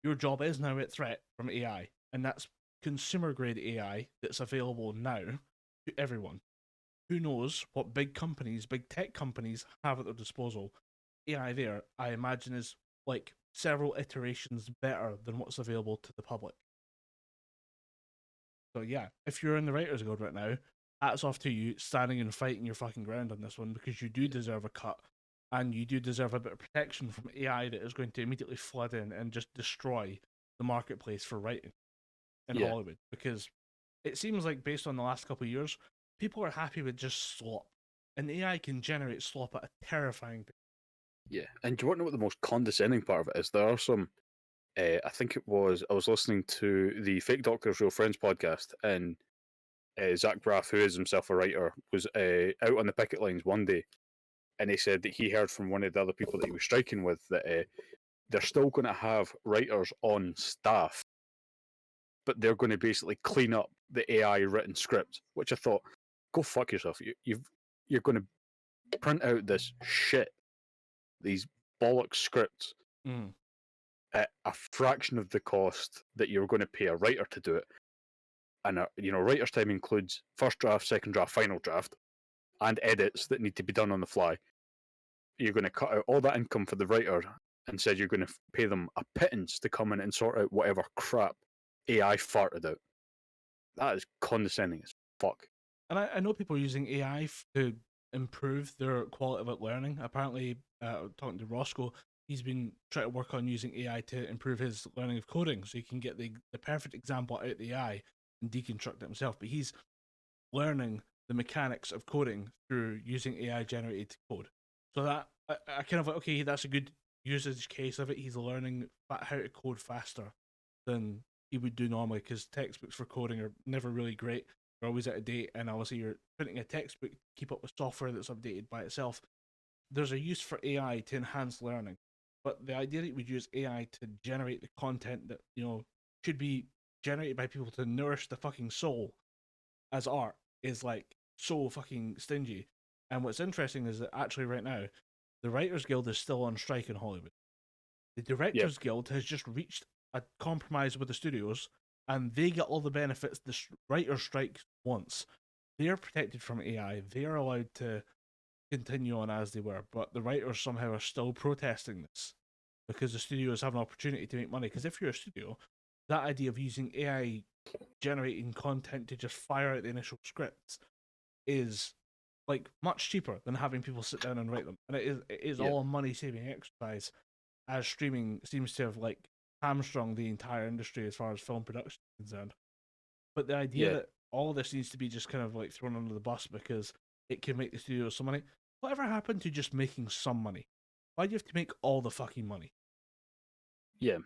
your job is now at threat from AI. And that's consumer grade AI that's available now to everyone. Who knows what big companies, big tech companies have at their disposal. AI there, I imagine, is like several iterations better than what's available to the public. So yeah, if you're in the Writers Guild right now, hats off to you standing and fighting your fucking ground on this one, because you do deserve a cut, and you do deserve a bit of protection from AI that is going to immediately flood in and just destroy the marketplace for writing in Hollywood. Because it seems like, based on the last couple of years, people are happy with just slop, and AI can generate slop at a terrifying pace. Yeah, and do you want to know what the most condescending part of it is? There are some. I think it was. I was listening to the Fake Doctors Real Friends podcast, and Zach Braff, who is himself a writer, was out on the picket lines one day, and he said that he heard from one of the other people that he was striking with that they're still going to have writers on staff, but they're going to basically clean up the AI written script. Which I thought, go fuck yourself. You're going to print out this shit, these bollocks scripts Mm. at a fraction of the cost that you're going to pay a writer to do it. And writer's time includes first draft, second draft, final draft, and edits that need to be done on the fly. You're going to cut out all that income for the writer and said you're going to pay them a pittance to come in and sort out whatever crap AI farted out. That is condescending as fuck. And I know people are using AI to improve their quality of learning. Apparently, talking to Roscoe, he's been trying to work on using AI to improve his learning of coding, so he can get the perfect example out of the AI and deconstruct it himself. But he's learning the mechanics of coding through using AI generated code. So that I kind of like, okay, that's a good usage case of it. He's learning how to code faster than he would do normally, because textbooks for coding are never really great. They're always out of date, and obviously you're printing a textbook to keep up with software that's updated by itself. There's a use for AI to enhance learning, but the idea that we'd use AI to generate the content that should be generated by people to nourish the fucking soul as art is like so fucking stingy. And what's interesting is that actually right now, the Writers Guild is still on strike in Hollywood. The Directors Guild has just reached a compromise with the studios, and they get all the benefits the writer strike wants. They're protected from AI. They are allowed to continue on as they were, but the writers somehow are still protesting this because the studios have an opportunity to make money. Because if you're a studio, that idea of using AI generating content to just fire out the initial scripts is like much cheaper than having people sit down and write them, and it is all a money saving exercise, as streaming seems to have like hamstrung the entire industry as far as film production is concerned. But the idea that all of this needs to be just kind of like thrown under the bus because it can make the studios some money. Whatever happened to just making some money? Why do you have to make all the fucking money? Yeah.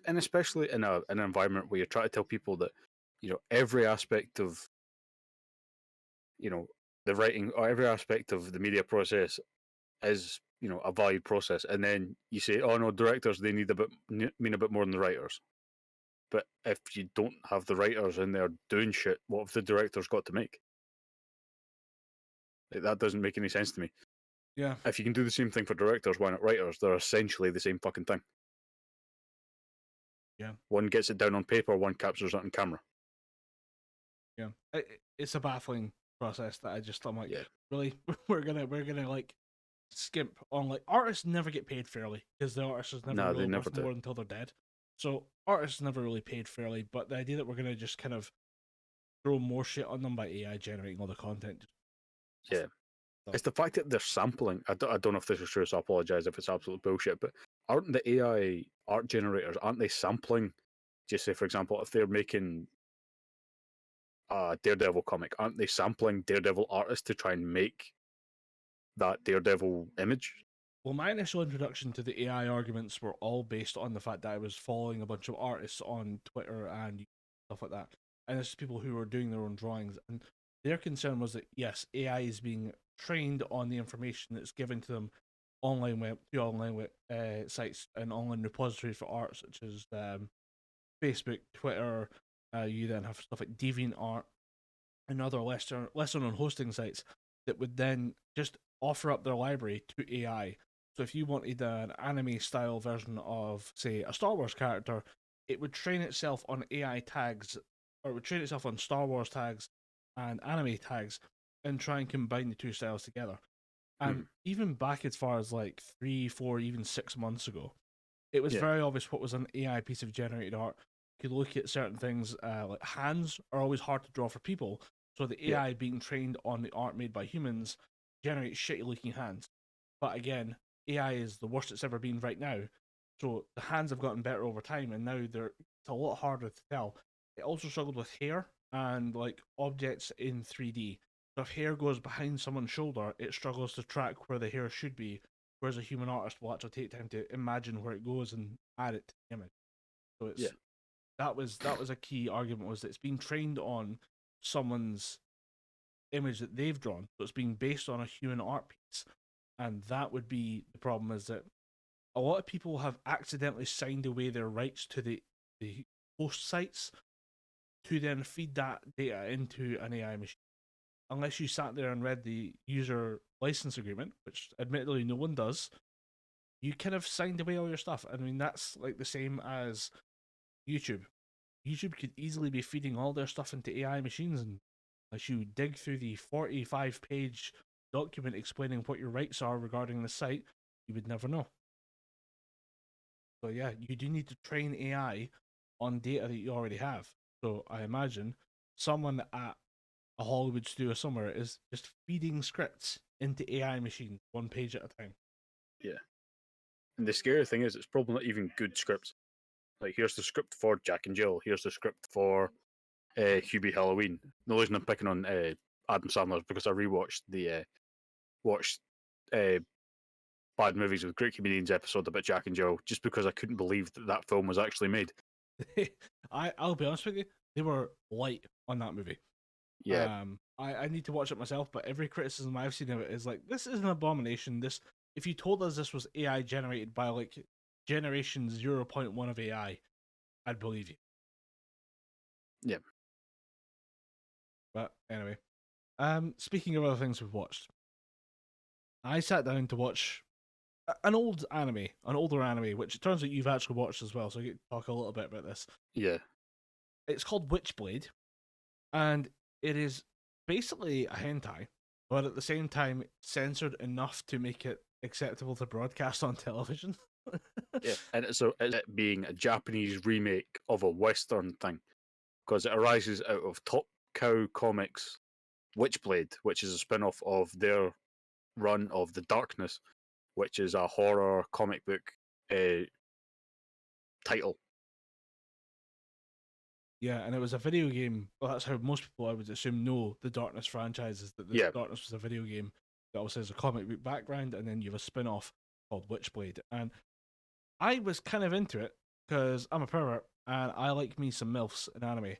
And especially in an environment where you're trying to tell people that every aspect of the writing or every aspect of the media process is a valued process, and then you say, oh no, directors, they need mean a bit more than the writers. But if you don't have the writers in there doing shit, what have the directors got to make? Like, that doesn't make any sense to me. Yeah. If you can do the same thing for directors, why not writers? They're essentially the same fucking thing. Yeah. One gets it down on paper, one captures it on camera. Yeah. It's a baffling process that I'm like, Yeah. really? We're gonna like skimp on like artists never get paid fairly because the artist is never really worth more until they're dead. So artists never really paid fairly, but the idea that we're gonna just kind of throw more shit on them by AI generating all the content. Yeah. It's the fact that they're sampling. I don't know if this is true, so I apologize if it's absolute bullshit, but aren't the AI art generators, aren't they sampling, just say, for example, if they're making a Daredevil comic, aren't they sampling Daredevil artists to try and make that Daredevil image? Well, my initial introduction to the AI arguments were all based on the fact that I was following a bunch of artists on Twitter and stuff like that. And it's people who were doing their own drawings. And their concern was that, yes, AI is being trained on the information that's given to them through online sites and online repositories for art, such as Facebook, Twitter. You then have stuff like DeviantArt and other lesser known hosting sites that would then just offer up their library to AI. So if you wanted an anime style version of, say, a Star Wars character, it would train itself on AI tags, or it would train itself on Star Wars tags and anime tags, and try and combine the two styles together. And even back as far as like 3, 4, even 6 months ago, it was very obvious what was an AI piece of generated art. You could look at certain things, like hands are always hard to draw for people, so the AI being trained on the art made by humans generates shitty looking hands. But again, AI is the worst it's ever been right now. So the hands have gotten better over time, and now it's a lot harder to tell. It also struggled with hair and like objects in 3D. So if hair goes behind someone's shoulder, it struggles to track where the hair should be, whereas a human artist will actually take time to imagine where it goes and add it to the image. So it's that was a key argument, was that it's being trained on someone's image that they've drawn, so it's being based on a human art piece. And that would be the problem, is that a lot of people have accidentally signed away their rights to the host sites to then feed that data into an AI machine. Unless you sat there and read the user license agreement, which admittedly no one does, you kind of signed away all your stuff. I mean, that's like the same as YouTube. YouTube could easily be feeding all their stuff into AI machines, and as you dig through the 45-page document explaining what your rights are regarding the site, you would never know. So yeah, you do need to train AI on data that you already have. So I imagine someone at a Hollywood studio somewhere is just feeding scripts into AI machines, one page at a time. Yeah. And the scary thing is, it's probably not even good scripts. Like, here's the script for Jack and Jill. Here's the script for Hubie Halloween. The reason I'm picking on Adam Sandler is because I rewatched the watched Bad Movies with Great Comedians episode about Jack and Jill, just because I couldn't believe that film was actually made. I'll be honest with you, they were light on that movie. Yeah. I need to watch it myself, but every criticism I've seen of it is like, this is an abomination. This, if you told us this was AI generated by like generation 0.1 of AI, I'd believe you. Yeah. But anyway, speaking of other things we've watched, I sat down to watch an older anime, which it turns out you've actually watched as well, so I get to talk a little bit about this. Yeah. It's called Witchblade, and it is basically a hentai, but at the same time censored enough to make it acceptable to broadcast on television. Yeah, and it's it being a Japanese remake of a Western thing, because it arises out of Top Cow Comics' Witchblade, which is a spin-off of their run of The Darkness, which is a horror comic book title. Yeah, and it was a video game. Well, that's how most people, I would assume, know the Darkness franchise, is that the Darkness was a video game that also has a comic book background, and then you have a spin-off called Witchblade. And I was kind of into it because I'm a pervert and I like me some MILFs in anime.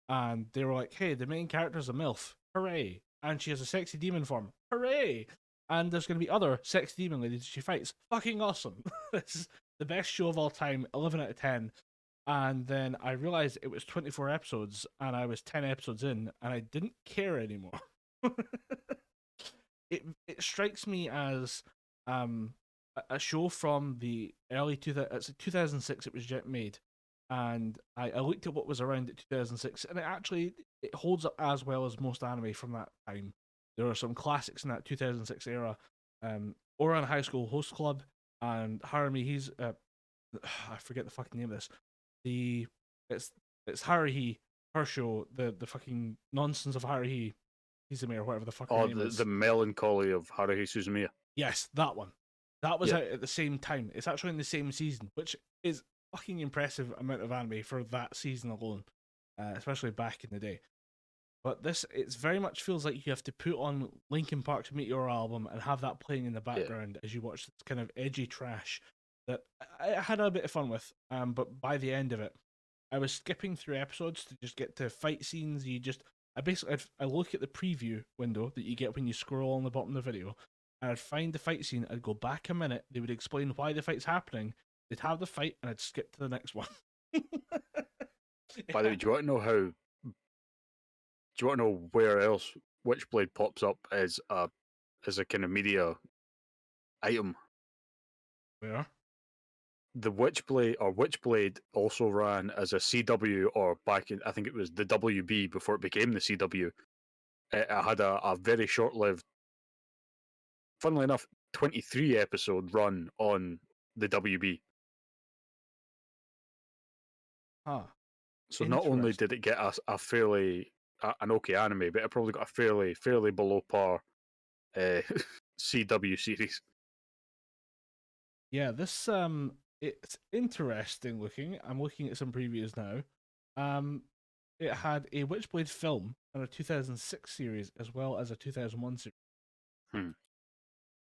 And they were like, hey, the main character's a MILF. Hooray. And she has a sexy demon form. Hooray. And there's going to be other sexy demon ladies she fights. Fucking awesome. This is the best show of all time. 11 out of 10. And then I realized it was 24 episodes and I was 10 episodes in and I didn't care anymore. It strikes me as a show from the early 2006 it was made, and I looked at what was around at 2006 and it holds up as well as most anime from that time. There are some classics in that 2006 era. Ouran High School Host Club and Haruhi, he's I forget the fucking name of this. It's Haruhi, her show, the fucking nonsense of Haruhi Suzumiya or whatever the fucking name is. The melancholy of Haruhi Suzumiya. Yes, that one. That was out at the same time. It's actually in the same season, which is fucking impressive amount of anime for that season alone, especially back in the day. But it very much feels like you have to put on Linkin Park's Meteor album and have that playing in the background as you watch this kind of edgy trash that I had a bit of fun with. But by the end of it, I was skipping through episodes to just get to fight scenes. I look at the preview window that you get when you scroll on the bottom of the video, and I'd find the fight scene, I'd go back a minute, they would explain why the fight's happening, they'd have the fight, and I'd skip to the next one. By the way, do you want to know where else Witchblade pops up as a kind of media item? Where? The Witchblade also ran as a CW, or back in, I think it was the WB before it became the CW. It had a very short-lived, funnily enough, 23 episode run on the WB. Huh. So not only did it get a fairly an okay anime, but it probably got a fairly below par CW series. Yeah, this it's interesting looking. I'm looking at some previews now. it had a Witchblade film and a 2006 series as well as a 2001 series. Hmm.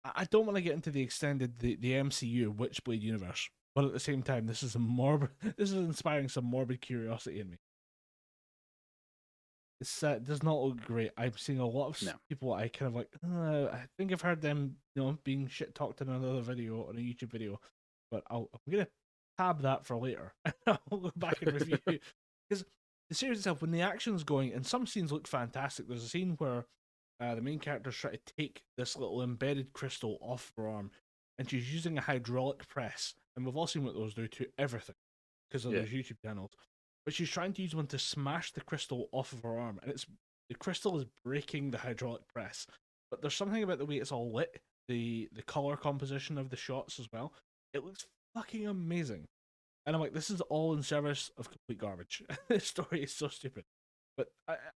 I don't want to get into the extended the MCU Witchblade universe, but at the same time, this is a morbid. This is inspiring some morbid curiosity in me. It does not look great. I'm seeing a lot of No. people I kind of like. I think I've heard them, being shit talked in another video on a YouTube video, but I'm gonna tab that for later. I'll go back and review because the series itself, when the action's going, and some scenes look fantastic. There's a scene where the main character's trying to take this little embedded crystal off her arm, and she's using a hydraulic press, and we've all seen what those do to everything because of Yeah. those YouTube channels. But she's trying to use one to smash the crystal off of her arm, and the crystal is breaking the hydraulic press. But there's something about the way it's all lit, the color composition of the shots as well. It looks fucking amazing, and I'm like, this is all in service of complete garbage. This story is so stupid. But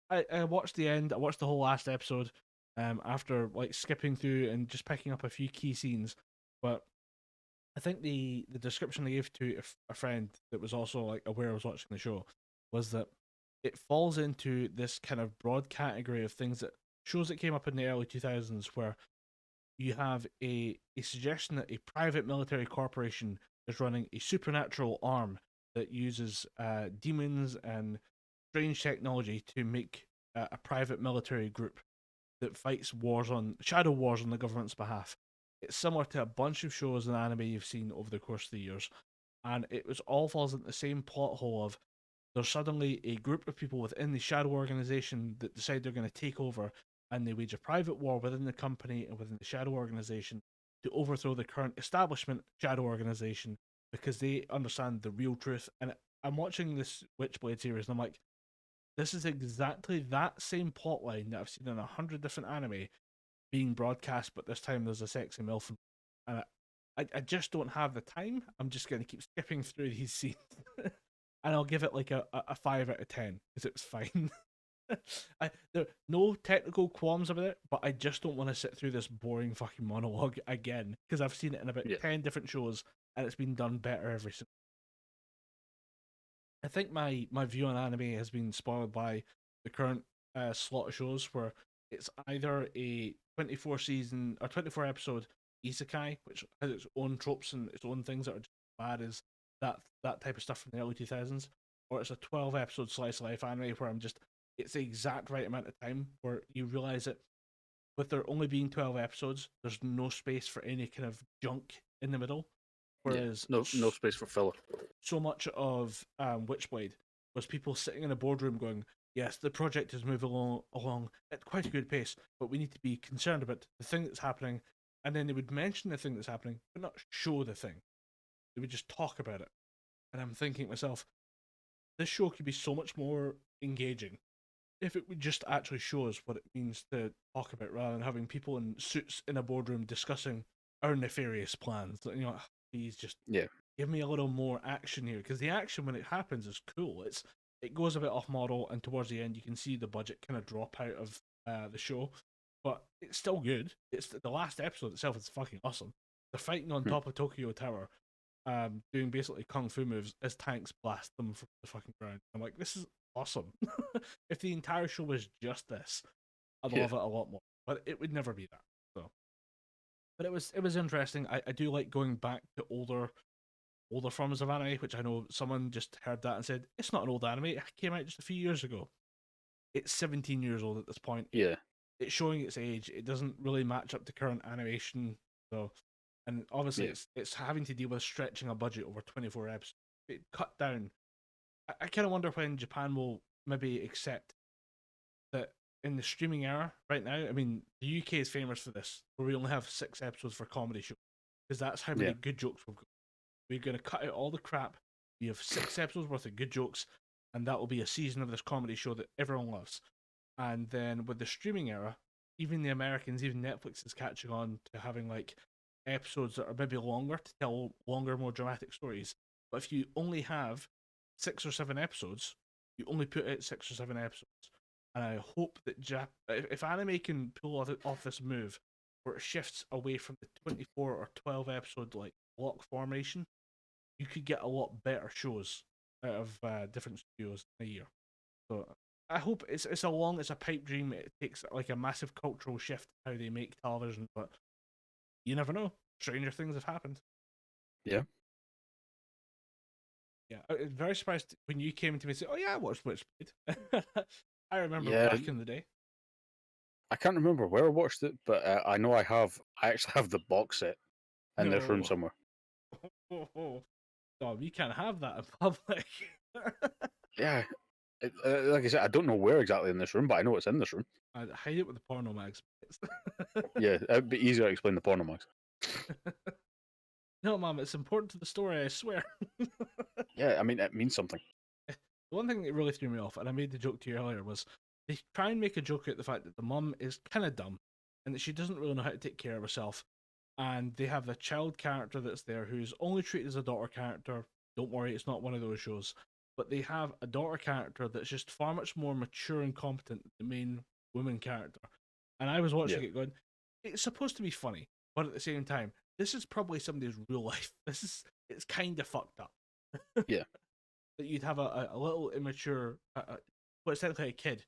I watched the end. I watched the whole last episode, after like skipping through and just picking up a few key scenes. But I think the description I gave to a friend that was also like aware I was watching the show was that it falls into this kind of broad category of things that shows that came up in the early 2000s where you have a suggestion that a private military corporation is running a supernatural arm that uses demons and strange technology to make a private military group that fights shadow wars on the government's behalf. It's similar to a bunch of shows and anime you've seen over the course of the years, and it was all falls into the same plot hole of there's suddenly a group of people within the shadow organization that decide they're going to take over, and they wage a private war within the company and within the shadow organization to overthrow the current establishment shadow organization because they understand the real truth. And I'm watching this Witchblade series, and I'm like, this is exactly that same plotline that I've seen in 100 different anime being broadcast, but this time there's a sexy MILF. And I just don't have the time. I'm just going to keep skipping through these scenes. And I'll give it like a 5 out of 10 because it was fine. There are no technical qualms about it, but I just don't want to sit through this boring fucking monologue again because I've seen it in about 10 different shows and it's been done better every single. I think my view on anime has been spoiled by the current slot of shows where it's either a 24 season or 24 episode isekai, which has its own tropes and its own things that are just as bad as that type of stuff from the early 2000s, or it's a 12 episode slice of life anime where it's the exact right amount of time where you realize that with there only being 12 episodes, there's no space for any kind of junk in the middle. Whereas no space for filler. So much of Witchblade was people sitting in a boardroom going, yes, the project is moving along at quite a good pace, but we need to be concerned about the thing that's happening. And then they would mention the thing that's happening, but not show the thing. They would just talk about it. And I'm thinking to myself, this show could be so much more engaging if it would just actually show us what it means to talk about rather than having people in suits in a boardroom discussing our nefarious plans. Please just give me a little more action here, because the action when it happens is cool. It goes a bit off model, and towards the end you can see the budget kind of drop out of the show, but it's still good. It's the last episode itself is fucking awesome. They're fighting on top of Tokyo Tower, doing basically kung fu moves as tanks blast them from the fucking ground. I'm like, this is awesome. If the entire show was just this, I'd love it a lot more, but it would never be that. So, but it was interesting. I do like going back to older forms of anime, which I know someone just heard that and said it's not an old anime. It came out just a few years ago. It's 17 years old at this point. Yeah, it's showing its age. It doesn't really match up to current animation. So, and obviously it's having to deal with stretching a budget over 24 episodes. It cut down. I kind of wonder when Japan will maybe accept that in the streaming era right now. I mean, the UK is famous for this, where we only have 6 episodes for comedy shows, because that's how many good jokes we've got. We're going to cut out all the crap. We have 6 episodes worth of good jokes, and that will be a season of this comedy show that everyone loves. And then with the streaming era, even the Americans, even Netflix is catching on to having like episodes that are maybe longer to tell longer, more dramatic stories. But if you only have 6 or 7 episodes, you only put out 6 or 7 episodes. And I hope that if anime can pull off this move where it shifts away from the 24 or 12 episode like block formation, you could get a lot better shows out of different studios in a year. So I hope it's a pipe dream. It takes like a massive cultural shift how they make television, but you never know. Stranger things have happened. Yeah. Yeah, I was very surprised when you came to me and said, "Oh yeah, I watched Witchblade." I remember Yeah. back in the day. I can't remember where I watched it, but I know I have. I actually have the box set in this room No, somewhere. Dom, you can't have that in public. Yeah. Like I said, I don't know where exactly in this room, but I know it's in this room. I'd hide it with the porno mags. Yeah, it'd be easier to explain the porno mags. No, mom, it's important to the story. I swear. Yeah, I mean, it means something. The one thing that really threw me off, and I made the joke to you earlier, was they try and make a joke at the fact that the mum is kind of dumb and that she doesn't really know how to take care of herself. And they have the child character that's there who's only treated as a daughter character. Don't worry, it's not one of those shows. But they have a daughter character that's just far much more mature and competent than the main woman character. And I was watching Yeah. it going, it's supposed to be funny, but at the same time, this is probably somebody's real life. It's kind of fucked up. Yeah. That you'd have a little immature, well, essentially a kid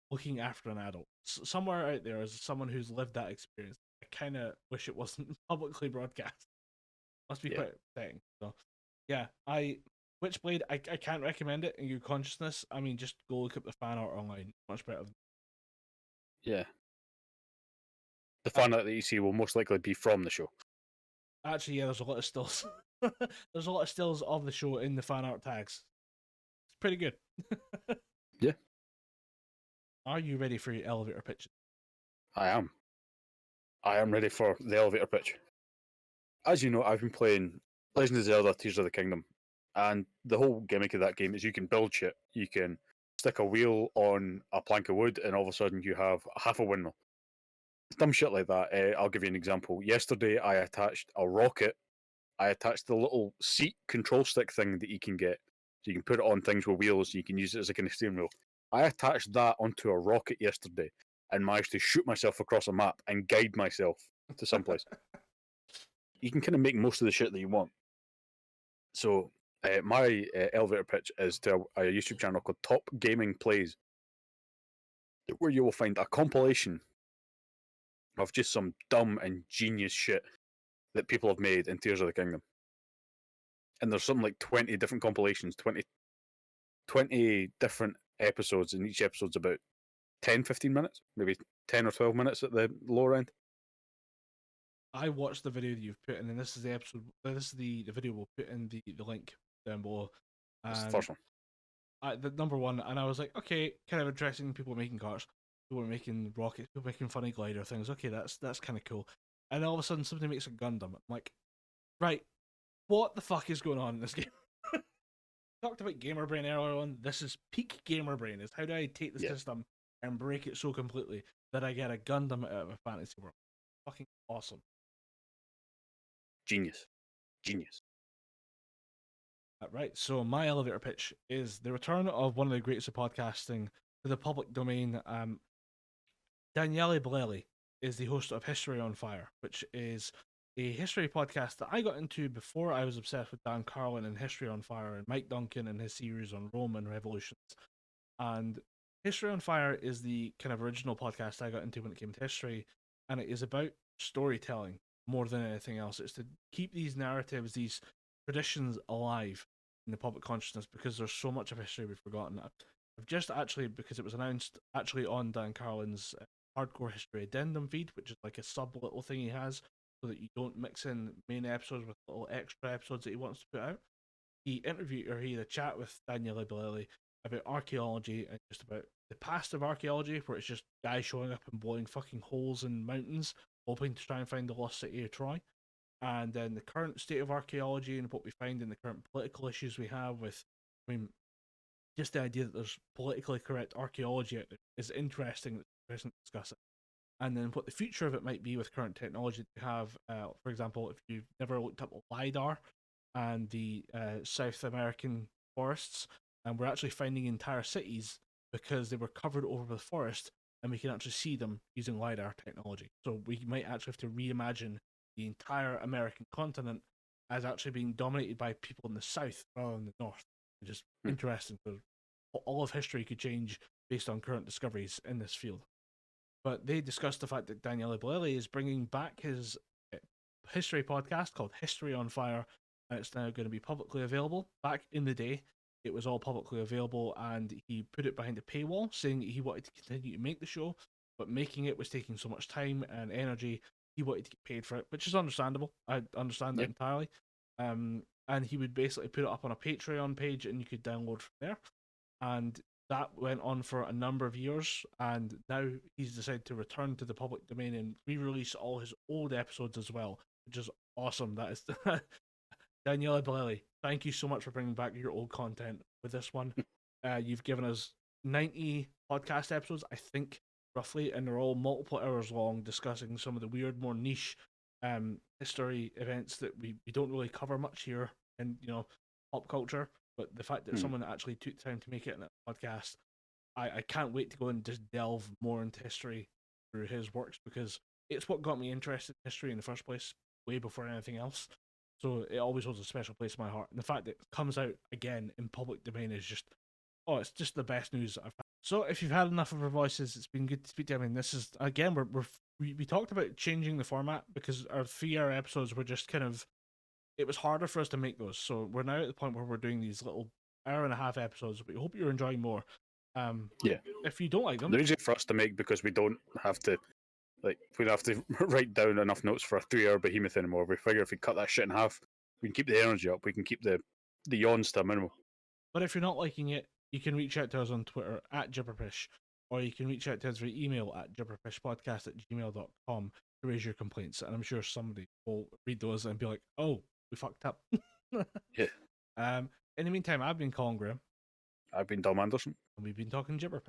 looking after an adult. Somewhere out there is someone who's lived that experience. I kind of wish it wasn't publicly broadcast. Must be Yeah. quite upsetting. So, yeah, Witchblade, I can't recommend it in your consciousness. I mean, just go look up the fan art online. Much better. Yeah. The fan art that you see will most likely be from the show. Actually, yeah, there's a lot of stills. There's a lot of stills of the show in the fan art tags. It's pretty good. Yeah. Are you ready for your elevator pitch? I am. I am ready for the elevator pitch. As you know, I've been playing Legend of Zelda Tears of the Kingdom, and the whole gimmick of that game is you can build shit. You can stick a wheel on a plank of wood, and all of a sudden you have half a windmill. Dumb shit like that. I'll give you an example. Yesterday, I attached a rocket. I attached the little seat control stick thing that you can get. So you can put it on things with wheels, you can use it as a kind of steering wheel. I attached that onto a rocket yesterday and managed to shoot myself across a map and guide myself to someplace. You can kind of make most of the shit that you want. So my elevator pitch is to a YouTube channel called Top Gaming Plays, where you will find a compilation of just some dumb and genius shit that people have made in Tears of the Kingdom. And there's something like 20 different compilations, 20 different episodes, and each episode's about 10, 15 minutes, maybe 10 or 12 minutes at the lower end. I watched the video that you've put in, and this is the episode. This is the video we'll put in the link down below. That's the first one. The number one, and I was like, okay, kind of interesting. People making cars, people are making rockets, people making funny glider things. Okay, that's kind of cool. And all of a sudden, somebody makes a Gundam. I'm like, right, what the fuck is going on in this game? Talked about gamer brain earlier on. This is peak gamer brain. Is how do I take the system and break it so completely that I get a Gundam out of a fantasy world? Fucking awesome. Genius. Right, so my elevator pitch is the return of one of the greats of podcasting to the public domain. Daniele Bolelli is the host of History on Fire, which is a history podcast that I got into before I was obsessed with Dan Carlin and History on Fire and Mike Duncan and his series on Roman revolutions. And History on Fire is the kind of original podcast I got into when it came to history, and it is about storytelling more than anything else. It's to keep these narratives, these traditions alive in the public consciousness because there's so much of history we've forgotten. I've just actually, because it was announced actually on Dan Carlin's Hardcore History Addendum feed, which is like a sub little thing he has so that you don't mix in main episodes with little extra episodes that he wants to put out. He had a chat with Daniele Bolelli about archaeology and just about the past of archaeology, where it's just guys showing up and blowing fucking holes in mountains, hoping to try and find the lost city of Troy. And then the current state of archaeology and what we find in the current political issues we have with, I mean, just the idea that there's politically correct archaeology out there is interesting. It's interesting to discuss it. And then what the future of it might be with current technology that we have. For example, if you've never looked up LiDAR and the South American forests, and we're actually finding entire cities because they were covered over with forest, and we can actually see them using LiDAR technology. So we might actually have to reimagine the entire American continent as actually being dominated by people in the south rather than the north, which is interesting for all of history could change based on current discoveries in this field. But they discussed the fact that Daniele Bolelli is bringing back his history podcast called History on Fire, and it's now going to be publicly available. Back in the day, it was all publicly available, and he put it behind a paywall, saying he wanted to continue to make the show, but making it was taking so much time and energy. He wanted to get paid for it, which is understandable. I understand that entirely. And he would basically put it up on a Patreon page, and you could download from there. And that went on for a number of years, and now he's decided to return to the public domain and re-release all his old episodes as well, which is awesome. That is Daniela Bolelli, thank you so much for bringing back your old content with this one. You've given us 90 podcast episodes, I think, roughly, and they're all multiple hours long, discussing some of the weird, more niche history events that we don't really cover much here in pop culture. But the fact that someone actually took time to make it in a podcast, I can't wait to go and just delve more into history through his works, because it's what got me interested in history in the first place, way before anything else. So it always holds a special place in my heart. And the fact that it comes out again in public domain is just, it's just the best news I've had. So if you've had enough of our voices, it's been good to speak to you. I mean, this is, again, we talked about changing the format because our 3-hour episodes were just kind of, it was harder for us to make those. So we're now at the point where we're doing these little hour-and-a-half episodes. We hope you're enjoying more. If you don't like them, they're easy for us to make because we don't have to, we don't have to write down enough notes for a 3-hour behemoth anymore. We figure if we cut that shit in half, we can keep the energy up. We can keep the yawns to a minimum. But if you're not liking it, you can reach out to us on Twitter at Gibberpish, or you can reach out to us via email at gibberpishpodcast@gmail.com to raise your complaints. And I'm sure somebody will read those and be like, oh, we fucked up. Yeah. In the meantime, I've been Colin Graham. I've been Dom Anderson. And we've been talking Gibberpish.